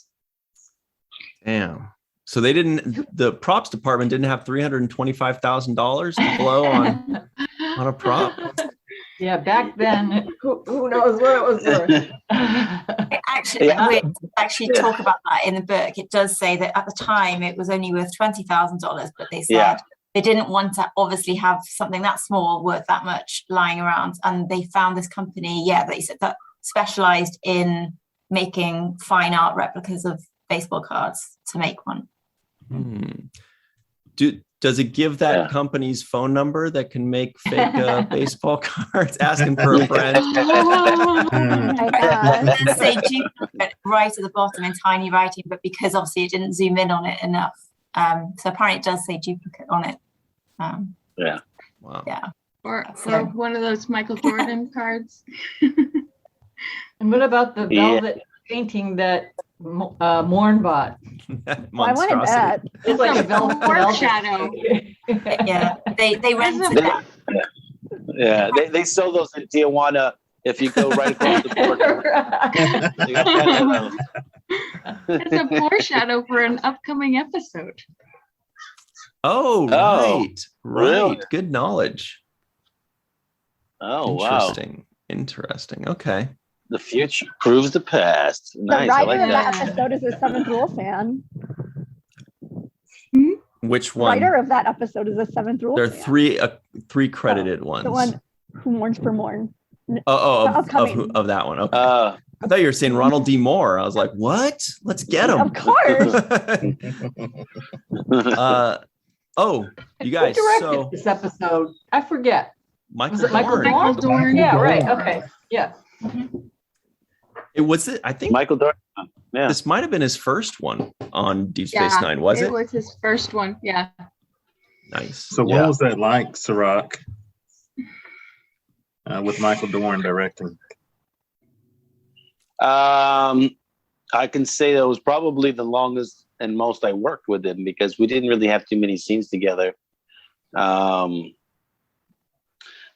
Damn. So the props department didn't have $325,000 to blow on a prop. Yeah, back then, who knows what it was worth. We actually talk about that in the book. It does say that at the time it was only worth $20,000, but they said they didn't want to obviously have something that small worth that much lying around. And they found this company, they said that specialized in making fine art replicas of baseball cards to make one. Does it give that company's phone number that can make fake baseball cards? Asking for a friend. It does say duplicate right at the bottom in tiny writing, but because obviously it didn't zoom in on it enough. So apparently it does say duplicate on it. Wow. Yeah. Or one of those Michael Jordan cards. And what about the velvet painting that Morn bought? I wanted that. It's like a velvet shadow. They rented that. Yeah, they sell those in Tijuana if you go right across the border. It's a foreshadow for an upcoming episode. Oh, right. Really? Good knowledge. Oh, Interesting. Okay. The future proves the past. Nice. The writer I like of that. that episode is a Seventh Rule fan. Which one? The writer of that episode is a Seventh Rule There are fan. three credited ones. The one who mourns for Morn. Of that one. Okay. I thought you were saying Ronald D. Moore. I was like, what? Let's get him. Of course. You guys. Who directed So this episode? I forget. Michael Was it Michael Dorn. Michael Dorn. Yeah, right. Okay. Yeah. It was it. I think Michael Dorn. Yeah. this might have been his first one on Deep Space Nine. Was it? It was his first one. Yeah. Nice. So what was that like, Cirroc, with Michael Dorn directing? I can say that was probably the longest and most I worked with him because we didn't really have too many scenes together.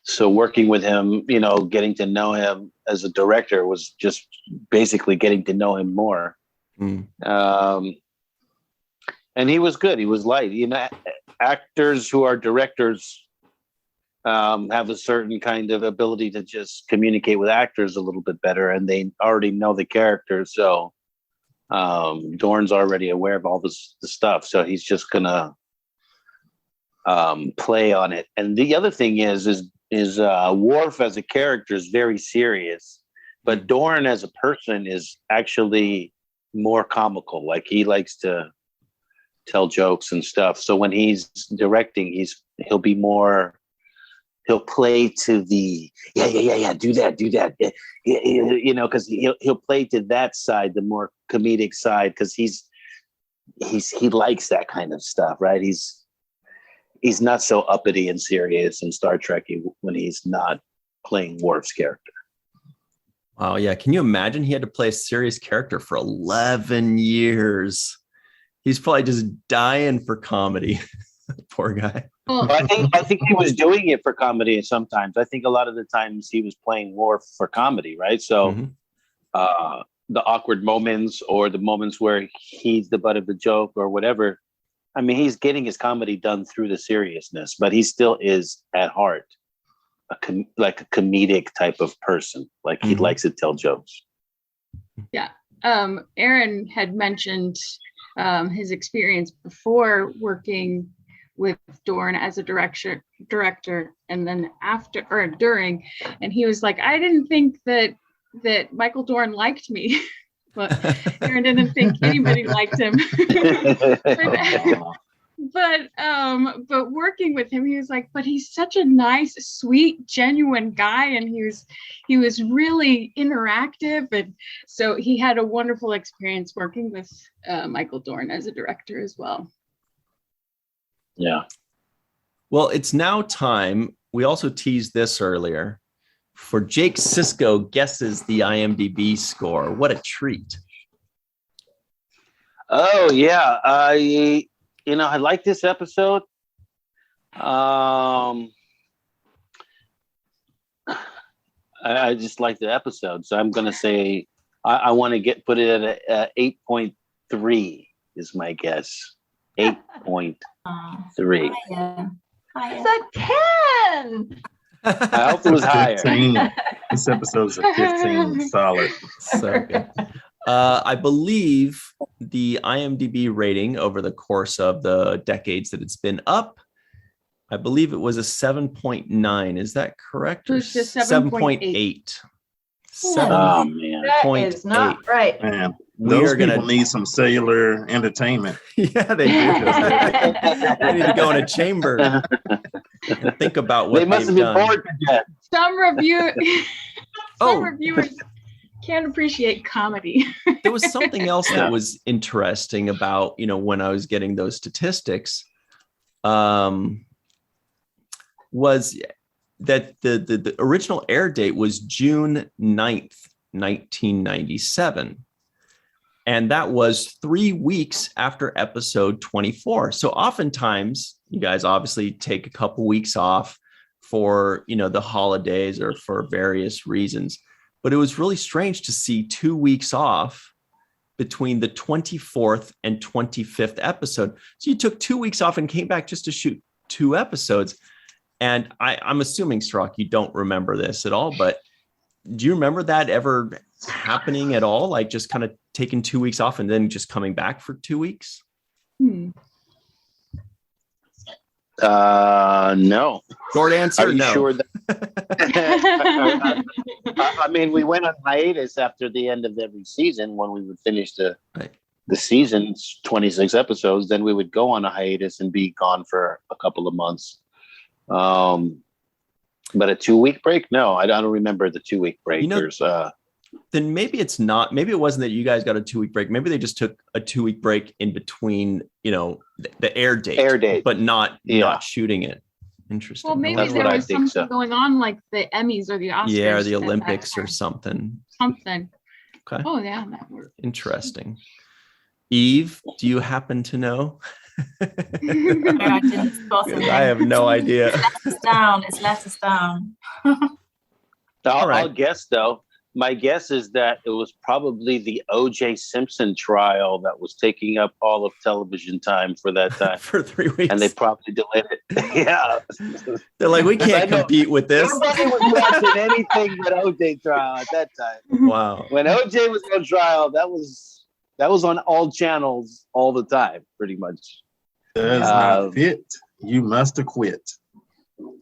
So working with him, getting to know him as a director was just basically getting to know him more. And he was good. He was light. Actors who are directors have a certain kind of ability to just communicate with actors a little bit better, and they already know the characters. So Dorn's already aware of all the stuff, so he's just gonna play on it. And the other thing is Worf as a character is very serious, but Dorn as a person is actually more comical. Like he likes to tell jokes and stuff. So when he's directing, he'll be more. He'll play to the do that, because he'll play to that side, the more comedic side, because he likes that kind of stuff, right? He's not so uppity and serious and Star Trek-y when he's not playing Worf's character. Wow, yeah. Can you imagine he had to play a serious character for 11 years? He's probably just dying for comedy. Poor guy. I think he was doing it for comedy sometimes. I think a lot of the times he was playing Worf for comedy, right? So the awkward moments or the moments where he's the butt of the joke or whatever, I mean, he's getting his comedy done through the seriousness, but he still is at heart like a comedic type of person. Like he likes to tell jokes. Yeah. Aaron had mentioned his experience before working with Dorn as a director, and then after or during, and he was like, I didn't think that Michael Dorn liked me. But Aaron didn't think anybody liked him. but working with him, he was like, but he's such a nice, sweet, genuine guy, and he was really interactive, and so he had a wonderful experience working with Michael Dorn as a director as well. Yeah. Well, it's now time. We also teased this earlier. For Jake Sisko guesses the IMDb score. What a treat. Oh, yeah. I like this episode. I just like the episode. So I'm going to say I want to put it at a 8.3 is my guess. 8.3. It's a 10. I hope it was higher. 15. This episode's a 15 solid. So good. I believe the IMDb rating over the course of the decades that it's been up, I believe it was a 7.9. Is that correct? It was just 7.8. Oh, man. That is not right. Man, those people need some cellular entertainment. Yeah, they do. They need to go in a chamber and think about what they must have been bored to death. Some reviewers can't appreciate comedy. There was something else that was interesting about, when I was getting those statistics, was that the original air date was June 9th, 1997. And that was 3 weeks after episode 24. So oftentimes, you guys obviously take a couple weeks off for, the holidays or for various reasons. But it was really strange to see 2 weeks off between the 24th and 25th episode. So you took 2 weeks off and came back just to shoot 2 episodes. And I'm assuming, Cirroc, you don't remember this at all, but do you remember that ever happening at all? Like just kind of taking 2 weeks off and then just coming back for 2 weeks? No. Short answer, Are you no. sure that I mean, we went on hiatus after the end of every season when we would finish the season's 26 episodes. Then we would go on a hiatus and be gone for a couple of months. But a 2 week break? No, I don't remember the 2 week break. Then maybe it's not. Maybe it wasn't that you guys got a 2 week break. Maybe they just took a 2 week break in between, the air date, but not shooting it. Interesting. Well, maybe there was something going on, like the Emmys or the Oscars. Yeah, or the Olympics or something. Something. Okay. Oh yeah, that worked. Interesting. Eve, do you happen to know? I didn't spot it. I have no idea. It's let us down. I'll guess though. My guess is that it was probably the O.J. Simpson trial that was taking up all of television time for that time. For 3 weeks. And they probably delayed it. Yeah. They're like, we can't compete with this. Nobody was watching anything but O.J. trial at that time. Wow. When O.J. was on trial, that was on all channels all the time, pretty much. Does not fit. You must have quit.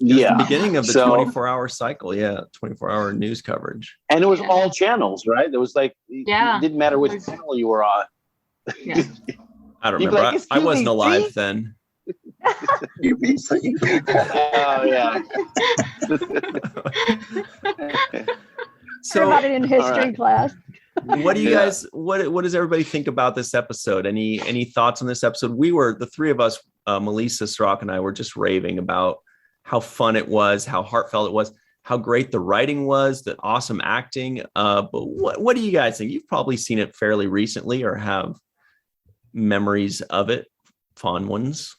The beginning of the 24-hour cycle. 24-hour news coverage. And it was all channels, right? It was like, it didn't matter which channel you were on. Yeah. I don't remember. Like, I wasn't alive then. UBC. Oh, yeah. So about it in history class. What do you guys, what does everybody think about this episode? Any thoughts on this episode? The three of us, Malissa, Cirroc, and I were just raving about how fun it was, how heartfelt it was, how great the writing was, the awesome acting. But what do you guys think? You've probably seen it fairly recently or have memories of it, fond ones.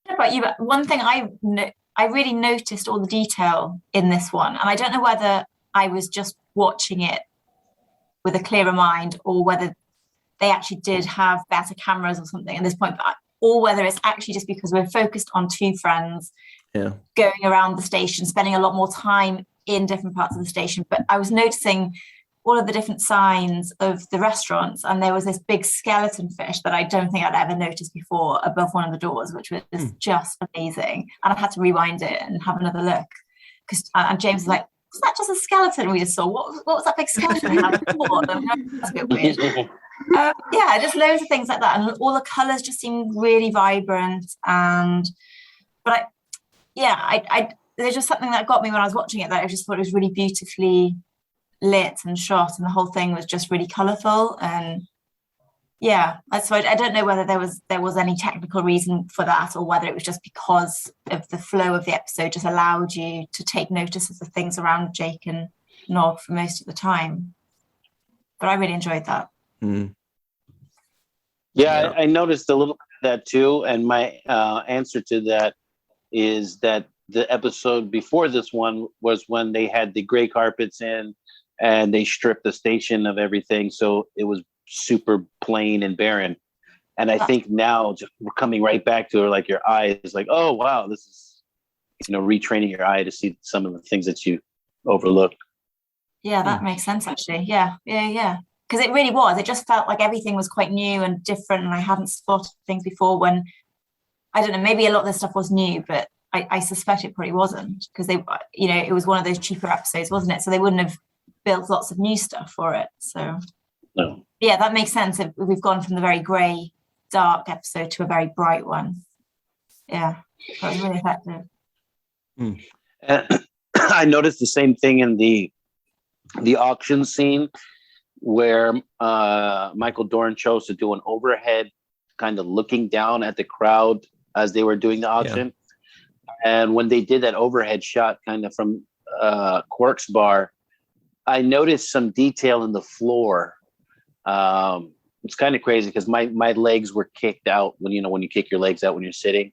What about you? But one thing I really noticed all the detail in this one, and I don't know whether I was just watching it with a clearer mind or whether they actually did have better cameras or something at this point, or whether it's actually just because we're focused on two friends going around the station, spending a lot more time in different parts of the station. But I was noticing all of the different signs of the restaurants, and there was this big skeleton fish that I don't think I'd ever noticed before above one of the doors, which was just amazing. And I had to rewind it and have another look. And James was like, was that just a skeleton we just saw? What was that big skeleton we had before? That's a bit weird. Just loads of things like that, and all the colours just seemed really vibrant. There's just something that got me when I was watching it, that I just thought it was really beautifully lit and shot, and the whole thing was just really colourful. And so I don't know whether there was any technical reason for that, or whether it was just because of the flow of the episode just allowed you to take notice of the things around Jake and Nog for most of the time. But I really enjoyed that. I noticed a little bit of that too, and my answer to that is that the episode before this one was when they had the gray carpets in and they stripped the station of everything, so it was super plain and barren. And I think now we're coming right back to it, like your eye is like, oh wow, this is retraining your eye to see some of the things that you overlooked. Yeah, that makes sense actually. Yeah. Because it really was. It just felt like everything was quite new and different, and I hadn't spotted things before. When, I don't know, maybe a lot of this stuff was new, but I suspect it probably wasn't, because it was one of those cheaper episodes, wasn't it? So they wouldn't have built lots of new stuff for it. So no. Yeah, that makes sense. We've gone from the very grey, dark episode to a very bright one. Yeah, that was really effective. I noticed the same thing in the auction scene, where Michael Dorn chose to do an overhead kind of looking down at the crowd as they were doing the auction. And when they did that overhead shot kind of from Quark's bar, I noticed some detail in the floor. It's kind of crazy because my legs were kicked out when you kick your legs out when you're sitting,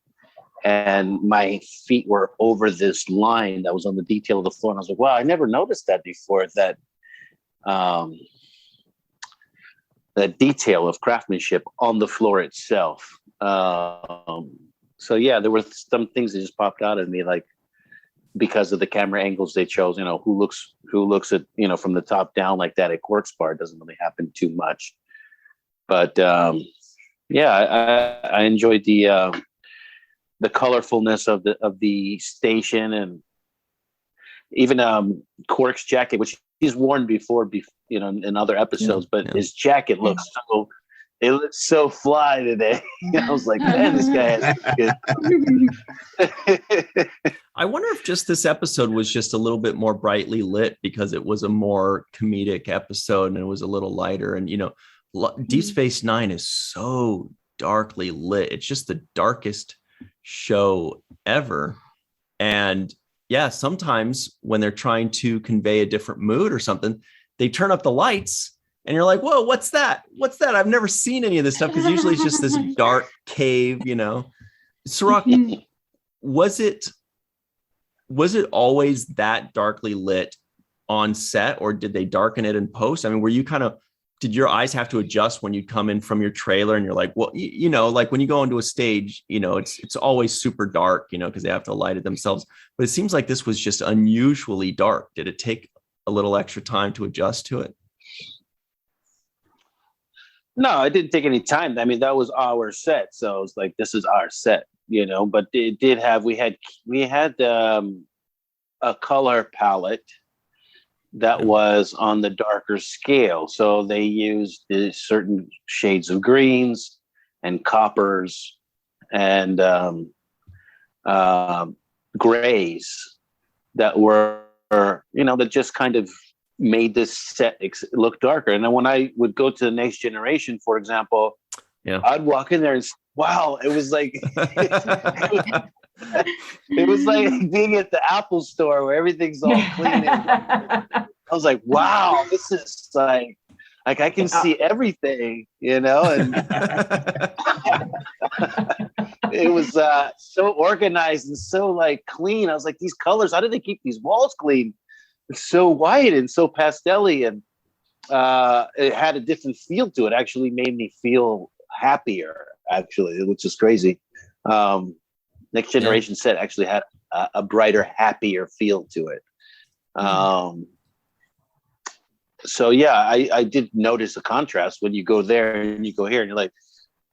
and my feet were over this line that was on the detail of the floor. And I was like, wow, I never noticed that before, that detail of craftsmanship on the floor itself. So yeah, there were some things that just popped out at me, like because of the camera angles they chose. Who looks at from the top down like that at Quartz Bar. It doesn't really happen too much, but I enjoyed the colorfulness of the station, and even Quark's jacket, which he's worn before, in other episodes, but his jacket looks so fly today. I was like, man, this guy has good. I wonder if just this episode was just a little bit more brightly lit because it was a more comedic episode and it was a little lighter. And, Deep Space Nine is so darkly lit. It's just the darkest show ever. And yeah, sometimes when they're trying to convey a different mood or something, they turn up the lights and you're like, whoa, what's that? What's that? I've never seen any of this stuff, because usually it's just this dark cave, Cirroc, was it always that darkly lit on set, or did they darken it in post? I mean, were you did your eyes have to adjust when you come in from your trailer and you're like, well, like when you go into a stage, it's always super dark, because they have to light it themselves. But it seems like this was just unusually dark. Did it take a little extra time to adjust to it? No, it didn't take any time. I mean, that was our set. So it's like, this is our set, but it did have, we had a color palette that was on the darker scale. So they used certain shades of greens and coppers and grays that were, that just kind of made this set look darker. And then when I would go to the Next Generation, for example, I'd walk in there and wow, it was like it was like being at the Apple store where everything's all clean. I was like, wow, this is like I can see everything, and it was so organized and so like clean. I was like, these colors, how do they keep these walls clean? It's so white and so pastel-y, and it had a different feel to it. Actually made me feel happier, actually, which is crazy. Next Generation set actually had a brighter, happier feel to it. So yeah, I did notice a contrast when you go there and you go here and you're like,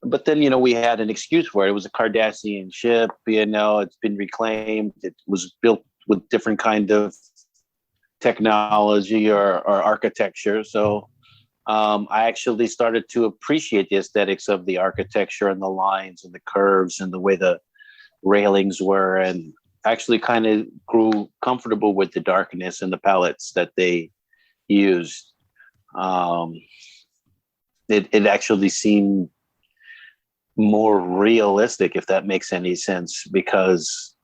but then, we had an excuse for it. It was a Cardassian ship, it's been reclaimed. It was built with different kind of technology or architecture. So I actually started to appreciate the aesthetics of the architecture and the lines and the curves and the way the railings were, and actually kind of grew comfortable with the darkness and the palettes that they used. It actually seemed more realistic, if that makes any sense, because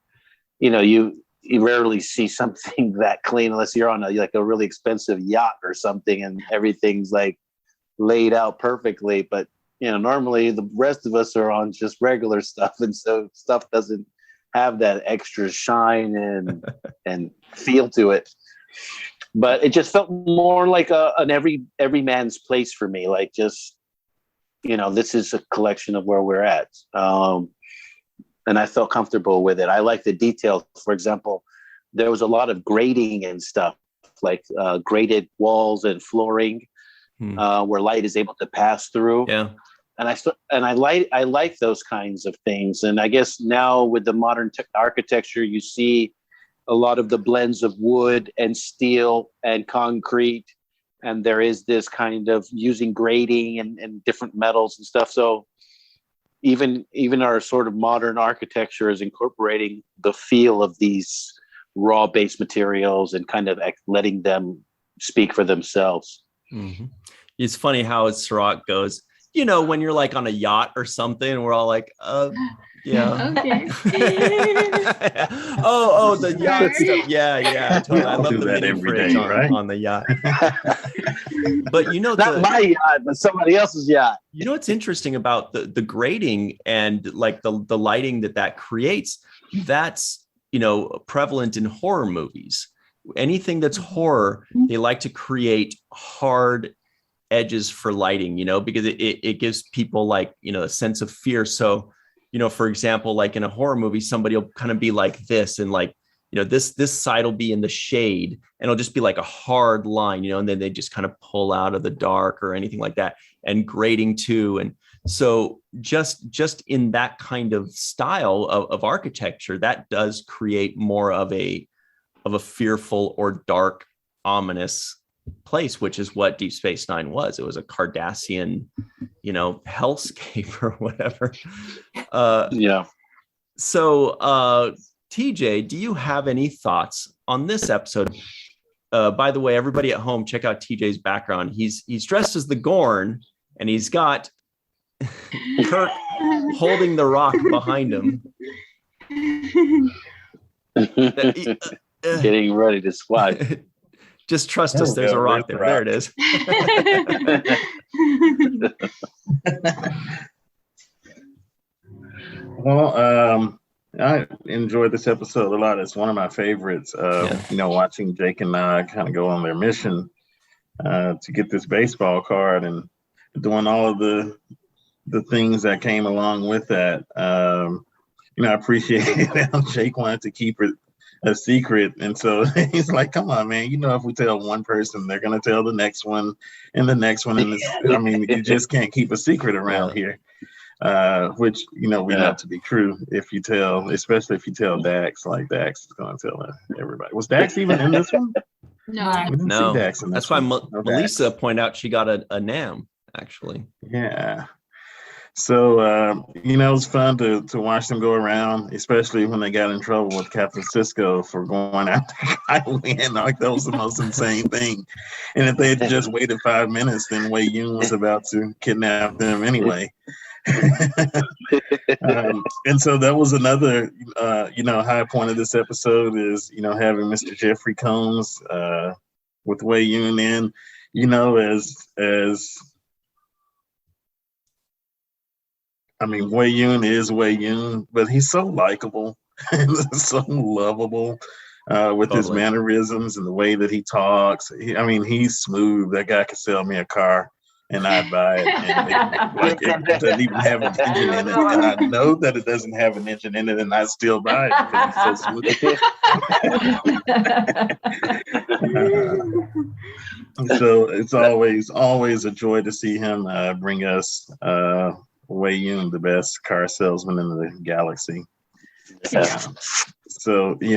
you rarely see something that clean unless you're on a really expensive yacht or something and everything's like laid out perfectly. But normally the rest of us are on just regular stuff, and so stuff doesn't have that extra shine and feel to it. But it just felt more like an every man's place for me. Like, just this is a collection of where we're at. And I felt comfortable with it. I like the details. For example, there was a lot of grading and stuff, like graded walls and flooring, where light is able to pass through. Yeah. And I like those kinds of things. And I guess now with the modern architecture, you see a lot of the blends of wood and steel and concrete. And there is this kind of using grading and different metals and stuff. So even our sort of modern architecture is incorporating the feel of these raw base materials and kind of letting them speak for themselves. Mm-hmm. It's funny how Cirroc goes, when you're like on a yacht or something, and we're all like, yeah. Okay. The yacht stuff. Yeah. Totally. I love the mini fridge on the yacht. But not my yacht, but somebody else's yacht. What's interesting about the grading and like the lighting that creates, that's prevalent in horror movies. anything that's horror, they like to create hard edges for lighting, because it gives people like, a sense of fear. So, for example, like in a horror movie, somebody will kind of be like this, and like, this side will be in the shade, and it'll just be like a hard line, and then they just kind of pull out of the dark or anything like that, and grading too. And so just in that kind of style of architecture, that does create more of a fearful or dark, ominous place, which is what Deep Space Nine was. It was a Cardassian, hellscape or whatever. So, TJ, do you have any thoughts on this episode? By the way, everybody at home, check out TJ's background. He's dressed as the Gorn, and he's got Kirk holding the rock behind him. Getting ready to slide. Just trust us. There's a rock there. There it is. Well, I enjoyed this episode a lot. It's one of my favorites. Watching Jake and Nog kind of go on their mission to get this baseball card and doing all of the things that came along with that. I appreciate how Jake wanted to keep it a secret, and so he's like, come on, man, if we tell one person, they're gonna tell the next one and the next one, and you just can't keep a secret around here, which we know to be true. Especially if you tell Dax, like Dax is gonna tell everybody. Was Dax even in this one? No. Dax in this That's one. Why Malissa pointed out she got a NAM, actually. Yeah. So, it was fun to watch them go around, especially when they got in trouble with Captain Sisko for going after Kylie. Like, that was the most insane thing. And if they had just waited 5 minutes, then Wei Yun was about to kidnap them anyway. And so that was another, high point of this episode is, having Mr. Jeffrey Combs with Wei Yun in, Wei Yun is Wei Yun, but he's so likable and so lovable with his mannerisms and the way that he talks. He's smooth. That guy could sell me a car and I'd buy it. And it doesn't even have an engine in it. And I know that it doesn't have an engine in it, and I still buy it because he's so smooth. So it's always a joy to see him bring us Wei Yun, the best car salesman in the galaxy.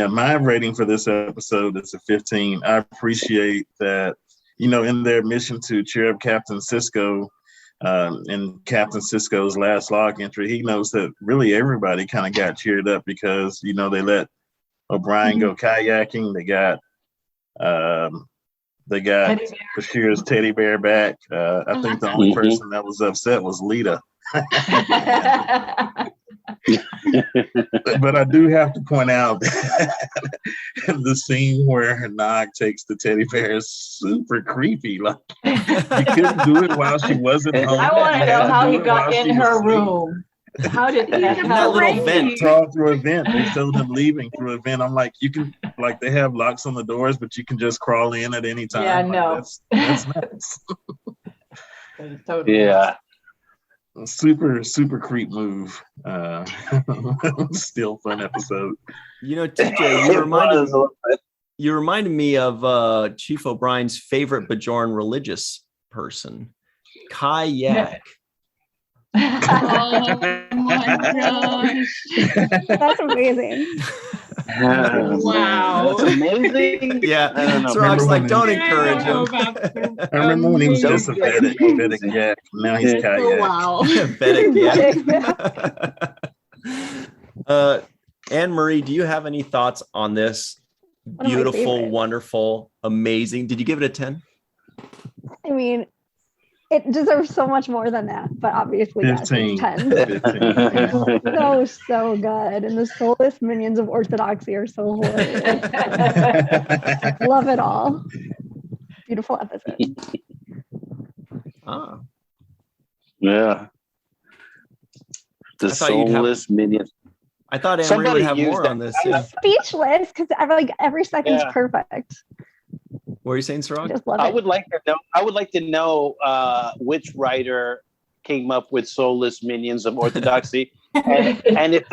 My rating for this episode is a 15. I appreciate that, in their mission to cheer up Captain Sisko, in Captain Sisko's last log entry, he knows that really everybody kind of got cheered up because, they let O'Brien go kayaking. They got Bashir's teddy bear back. I think the only person that was upset was Lita. But I do have to point out the scene where Nog takes the teddy bear is super creepy. Like, you couldn't do it while she wasn't home. I want to know how he got in her room. How did he have that little vent? Through a vent. They showed him leaving through a vent. I'm like, you can, like, they have locks on the doors, but you can just crawl in at any time. Yeah, like, no. That's nuts. Totally yeah. Super creep move. Still fun episode. TJ, you reminded me of Chief O'Brien's favorite Bajoran religious person, Kayak. Oh my gosh. That's amazing. Wow. That's amazing. Yeah. I don't know. Cirroc's like, don't encourage him. I remember when he was just a Vedic yak. Now he's Kayak. Oh, wow. Vedic yak. Anne-Marie, do you have any thoughts on this beautiful, wonderful, amazing? Did you give it a 10? I mean, it deserves so much more than that, but obviously 15. Yes, 10. 15. So good. And the soulless minions of orthodoxy are so horrible. Love it all. Beautiful episode. Yeah. The soulless minions. I thought Anne-Marie would have more on this. I'm speechless because every second's perfect. What are you saying, Cirroc? I would like to know which writer came up with soulless minions of orthodoxy, and if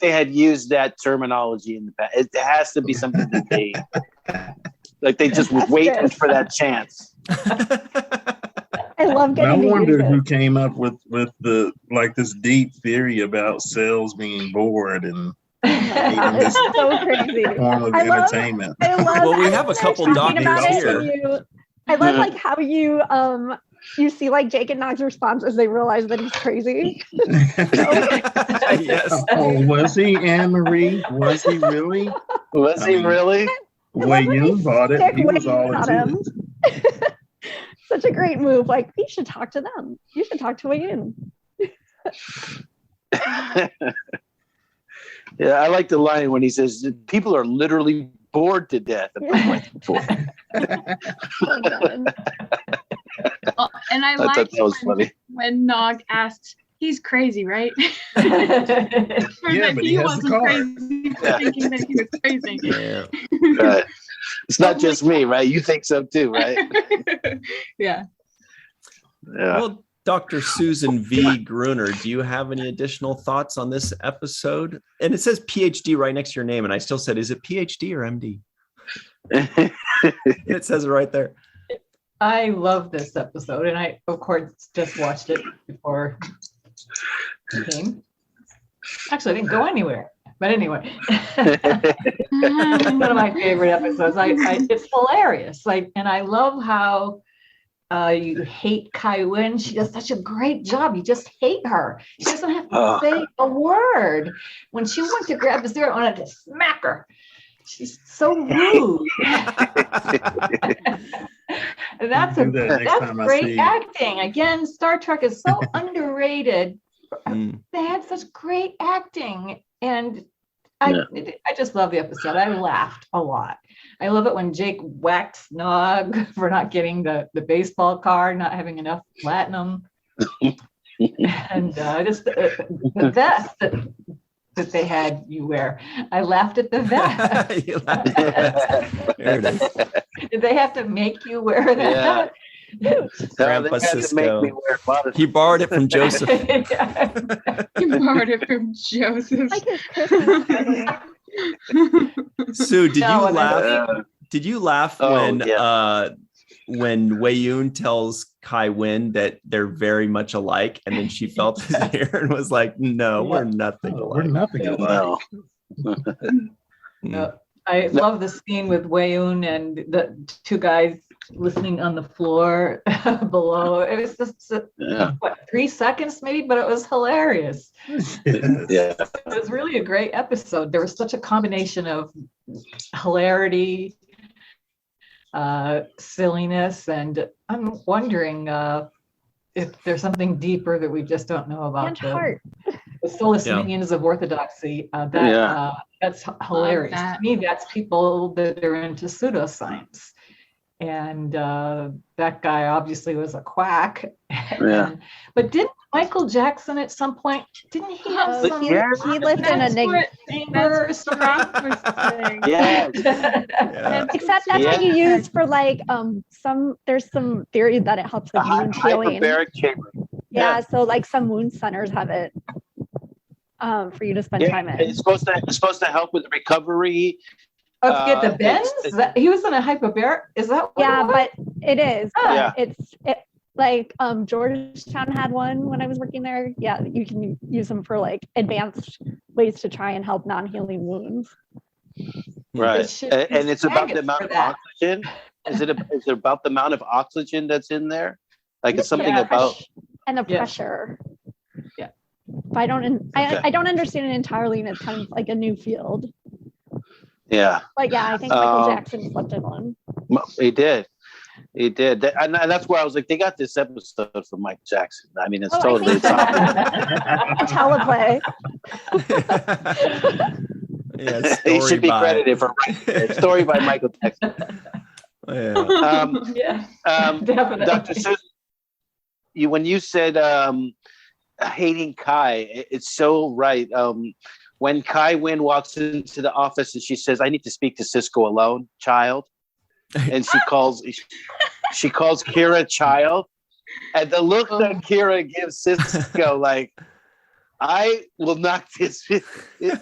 they had used that terminology in the past. It has to be something that they just waiting for that chance. I love getting. I wonder who came up with the this deep theory about cells being bored and this so crazy form of entertainment. Well, we have a couple doctors here. I love how you see Jake and Nog's response as they realize that he's crazy. Yes. Oh, was he, Anne-Marie? Was he really? Was he really? Wei-Yun bought it. He was all into it. Such a great move. You should talk to them. You should talk to Wei-Yun. Yeah, I like the line when he says, people are literally bored to death. And I like when Nog asks, he's crazy, right? Yeah, but he wasn't crazy for thinking that he was crazy. Yeah. Right. It's not just me, right? You think so too, right? Yeah. Well, Dr. Susan V. Gruner, do you have any additional thoughts on this episode? And it says PhD right next to your name, and I still said, is it PhD or MD? It says it right there. I love this episode, and I, of course, just watched it before it came. Actually, I didn't go anywhere. But anyway, one of my favorite episodes. It's hilarious. And I love how you hate Kai Wynn. She does such a great job. You just hate her. She doesn't have to say a word. When she went to grab the cigarette, I wanted to smack her. She's so rude. That's great acting. Again, Star Trek is so underrated. They had such great acting, and I just love the episode. I laughed a lot. I love it when Jake whacks Nog for not getting the baseball card, not having enough platinum, and just the vest that they had you wear. I laughed at the vest. There it is. Did they have to make you wear that? Grandpa Sisko. He borrowed it from Joseph. He borrowed it from Joseph. Sue, did you laugh? Did you laugh when Wei-Yun tells Kai Wynn that they're very much alike, and then she felt his hair and was like, "No, we're nothing alike. We're nothing alike." I love the scene with Wei-Yun and the two guys listening on the floor below. It was just 3 seconds maybe, but it was hilarious. Yeah, it was really a great episode. There was such a combination of hilarity, silliness, and I'm wondering if there's something deeper that we just don't know about. The soulless minions of orthodoxy. That's hilarious. To me, that's people that are into pseudoscience. And that guy obviously was a quack. But didn't Michael Jackson at some point, didn't he have some? He lived in a negative. Except that's what you use for there's some theory that it helps with wound healing. Hyperbaric chamber. Yeah, so some wound centers have it for you to spend time in. It's supposed to help with recovery. Oh, get the bends? He was in a hyperbaric. Is that what but it is. Georgetown had one when I was working there. Yeah, you can use them for advanced ways to try and help non-healing wounds. Right, and it's about the amount of oxygen. Is it about the amount of oxygen that's in there? It's something about and the pressure. Yeah, but I don't understand it entirely, and it's kind of like a new field. Yeah. But I think Michael Jackson slept in one. He did. And that's where I was like, they got this episode from Mike Jackson. I mean, it's totally a teleplay. He should be credited for writing story by Michael Jackson. Definitely. Dr. Susan, when you said hating Kai, it's so right. when Kai Wynn walks into the office and she says, "I need to speak to Sisko alone, child," and she calls Kira child, and the look that Kira gives Sisko, like, I will knock this.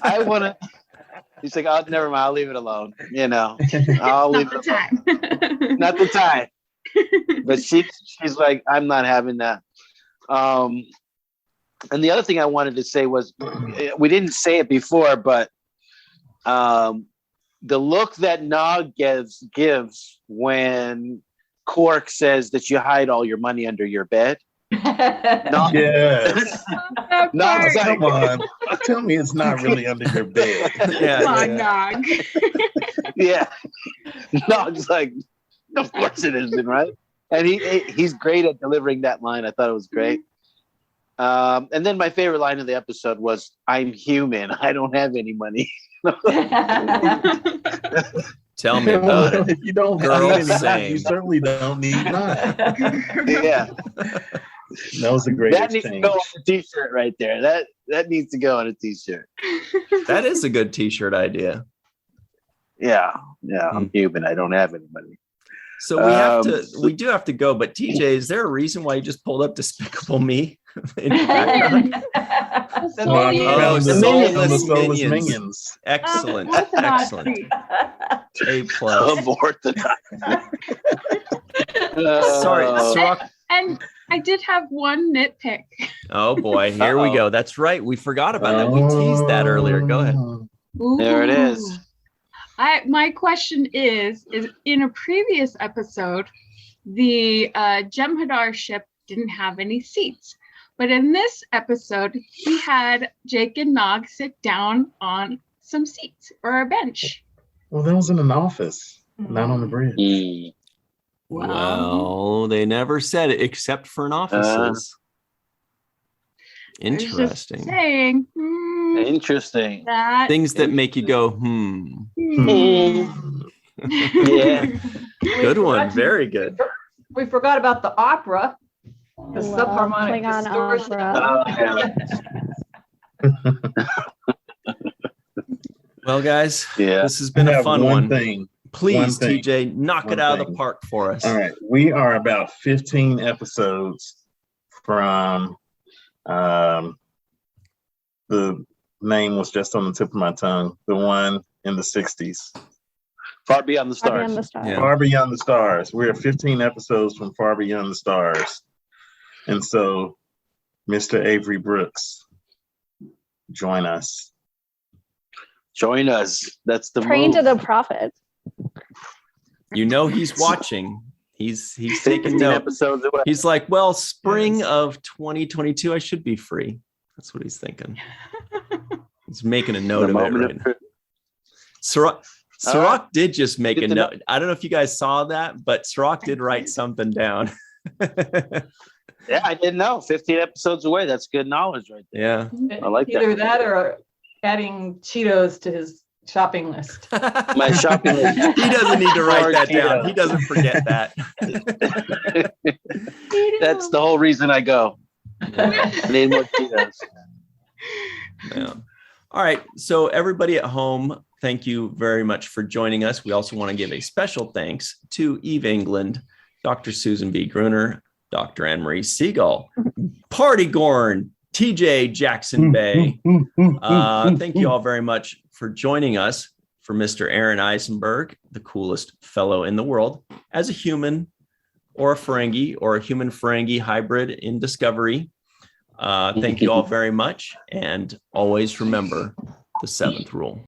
I want to. He's like, "Oh, never mind. I'll leave it alone. I'll leave it alone. Not the time." But she's like, "I'm not having that." And the other thing I wanted to say was, we didn't say it before, but the look that Nog gives when Quark says that you hide all your money under your bed. Yes. Nog's like, come on. Tell me it's not really under your bed. Come on, Nog. Yeah. Nog's like, of course it isn't, right? And he's great at delivering that line. I thought it was great. And then my favorite line of the episode was, "I'm human. I don't have any money." Tell me about it. If you don't Girls, have same. you certainly don't need mine. Yeah. That was a great That needs to exchange. go on a t-shirt right there. That needs to go on a t-shirt. That is a good t-shirt idea. Yeah. I'm human. I don't have any money. So we do have to go, but TJ, is there a reason why you just pulled up Despicable Me? The soulless minions. Excellent. Excellent. A plus. Sorry, Cirroc. And I did have one nitpick. Oh boy, here we go. That's right. We forgot about that. We teased that earlier. Go ahead. Ooh. There it is. My question is in a previous episode, the Jem'Hadar ship didn't have any seats. But in this episode, we had Jake and Nog sit down on some seats or a bench. Well, that was in an office, not on the bridge. Well, they never said it except for in offices. Interesting. Just saying. Interesting. Things that make you go, Yeah. Good one. Very good. We forgot about the opera. The subharmonic distortion. Well, guys, yeah, this has been a fun one. Please, thing. TJ, knock it out of the park for us. All right. We are about 15 episodes from the name was just on the tip of my tongue. The one in the 60s. Far Beyond the Stars. Far Beyond the Stars. We're 15 episodes from Far Beyond the Stars. And so, Mr. Avery Brooks, join us. Join us. That's the Train to the prophet. You know he's watching. He's taking note. Episodes away. He's like, well, spring of 2022, I should be free. That's what he's thinking. He's making a note of it right now. Cirroc did just make a note. I don't know if you guys saw that, but Cirroc did write something down. Yeah, I didn't know. 15 episodes away. That's good knowledge right there. Yeah. I like Either that or adding Cheetos to his shopping list. My shopping list. He doesn't need to write that down. He doesn't forget that. That's the whole reason I go. I need more Cheetos. Yeah. All right. So everybody at home, thank you very much for joining us. We also want to give a special thanks to Eve England, Dr. Susan B. Gruner, Dr. Marie Segal, Party Gorn, TJ Jackson-Bey. Thank you all very much for joining us. For Mr. Aaron Eisenberg, the coolest fellow in the world, as a human or a Ferengi or a human Ferengi hybrid in Discovery. Thank you all very much. And always remember the 7th rule.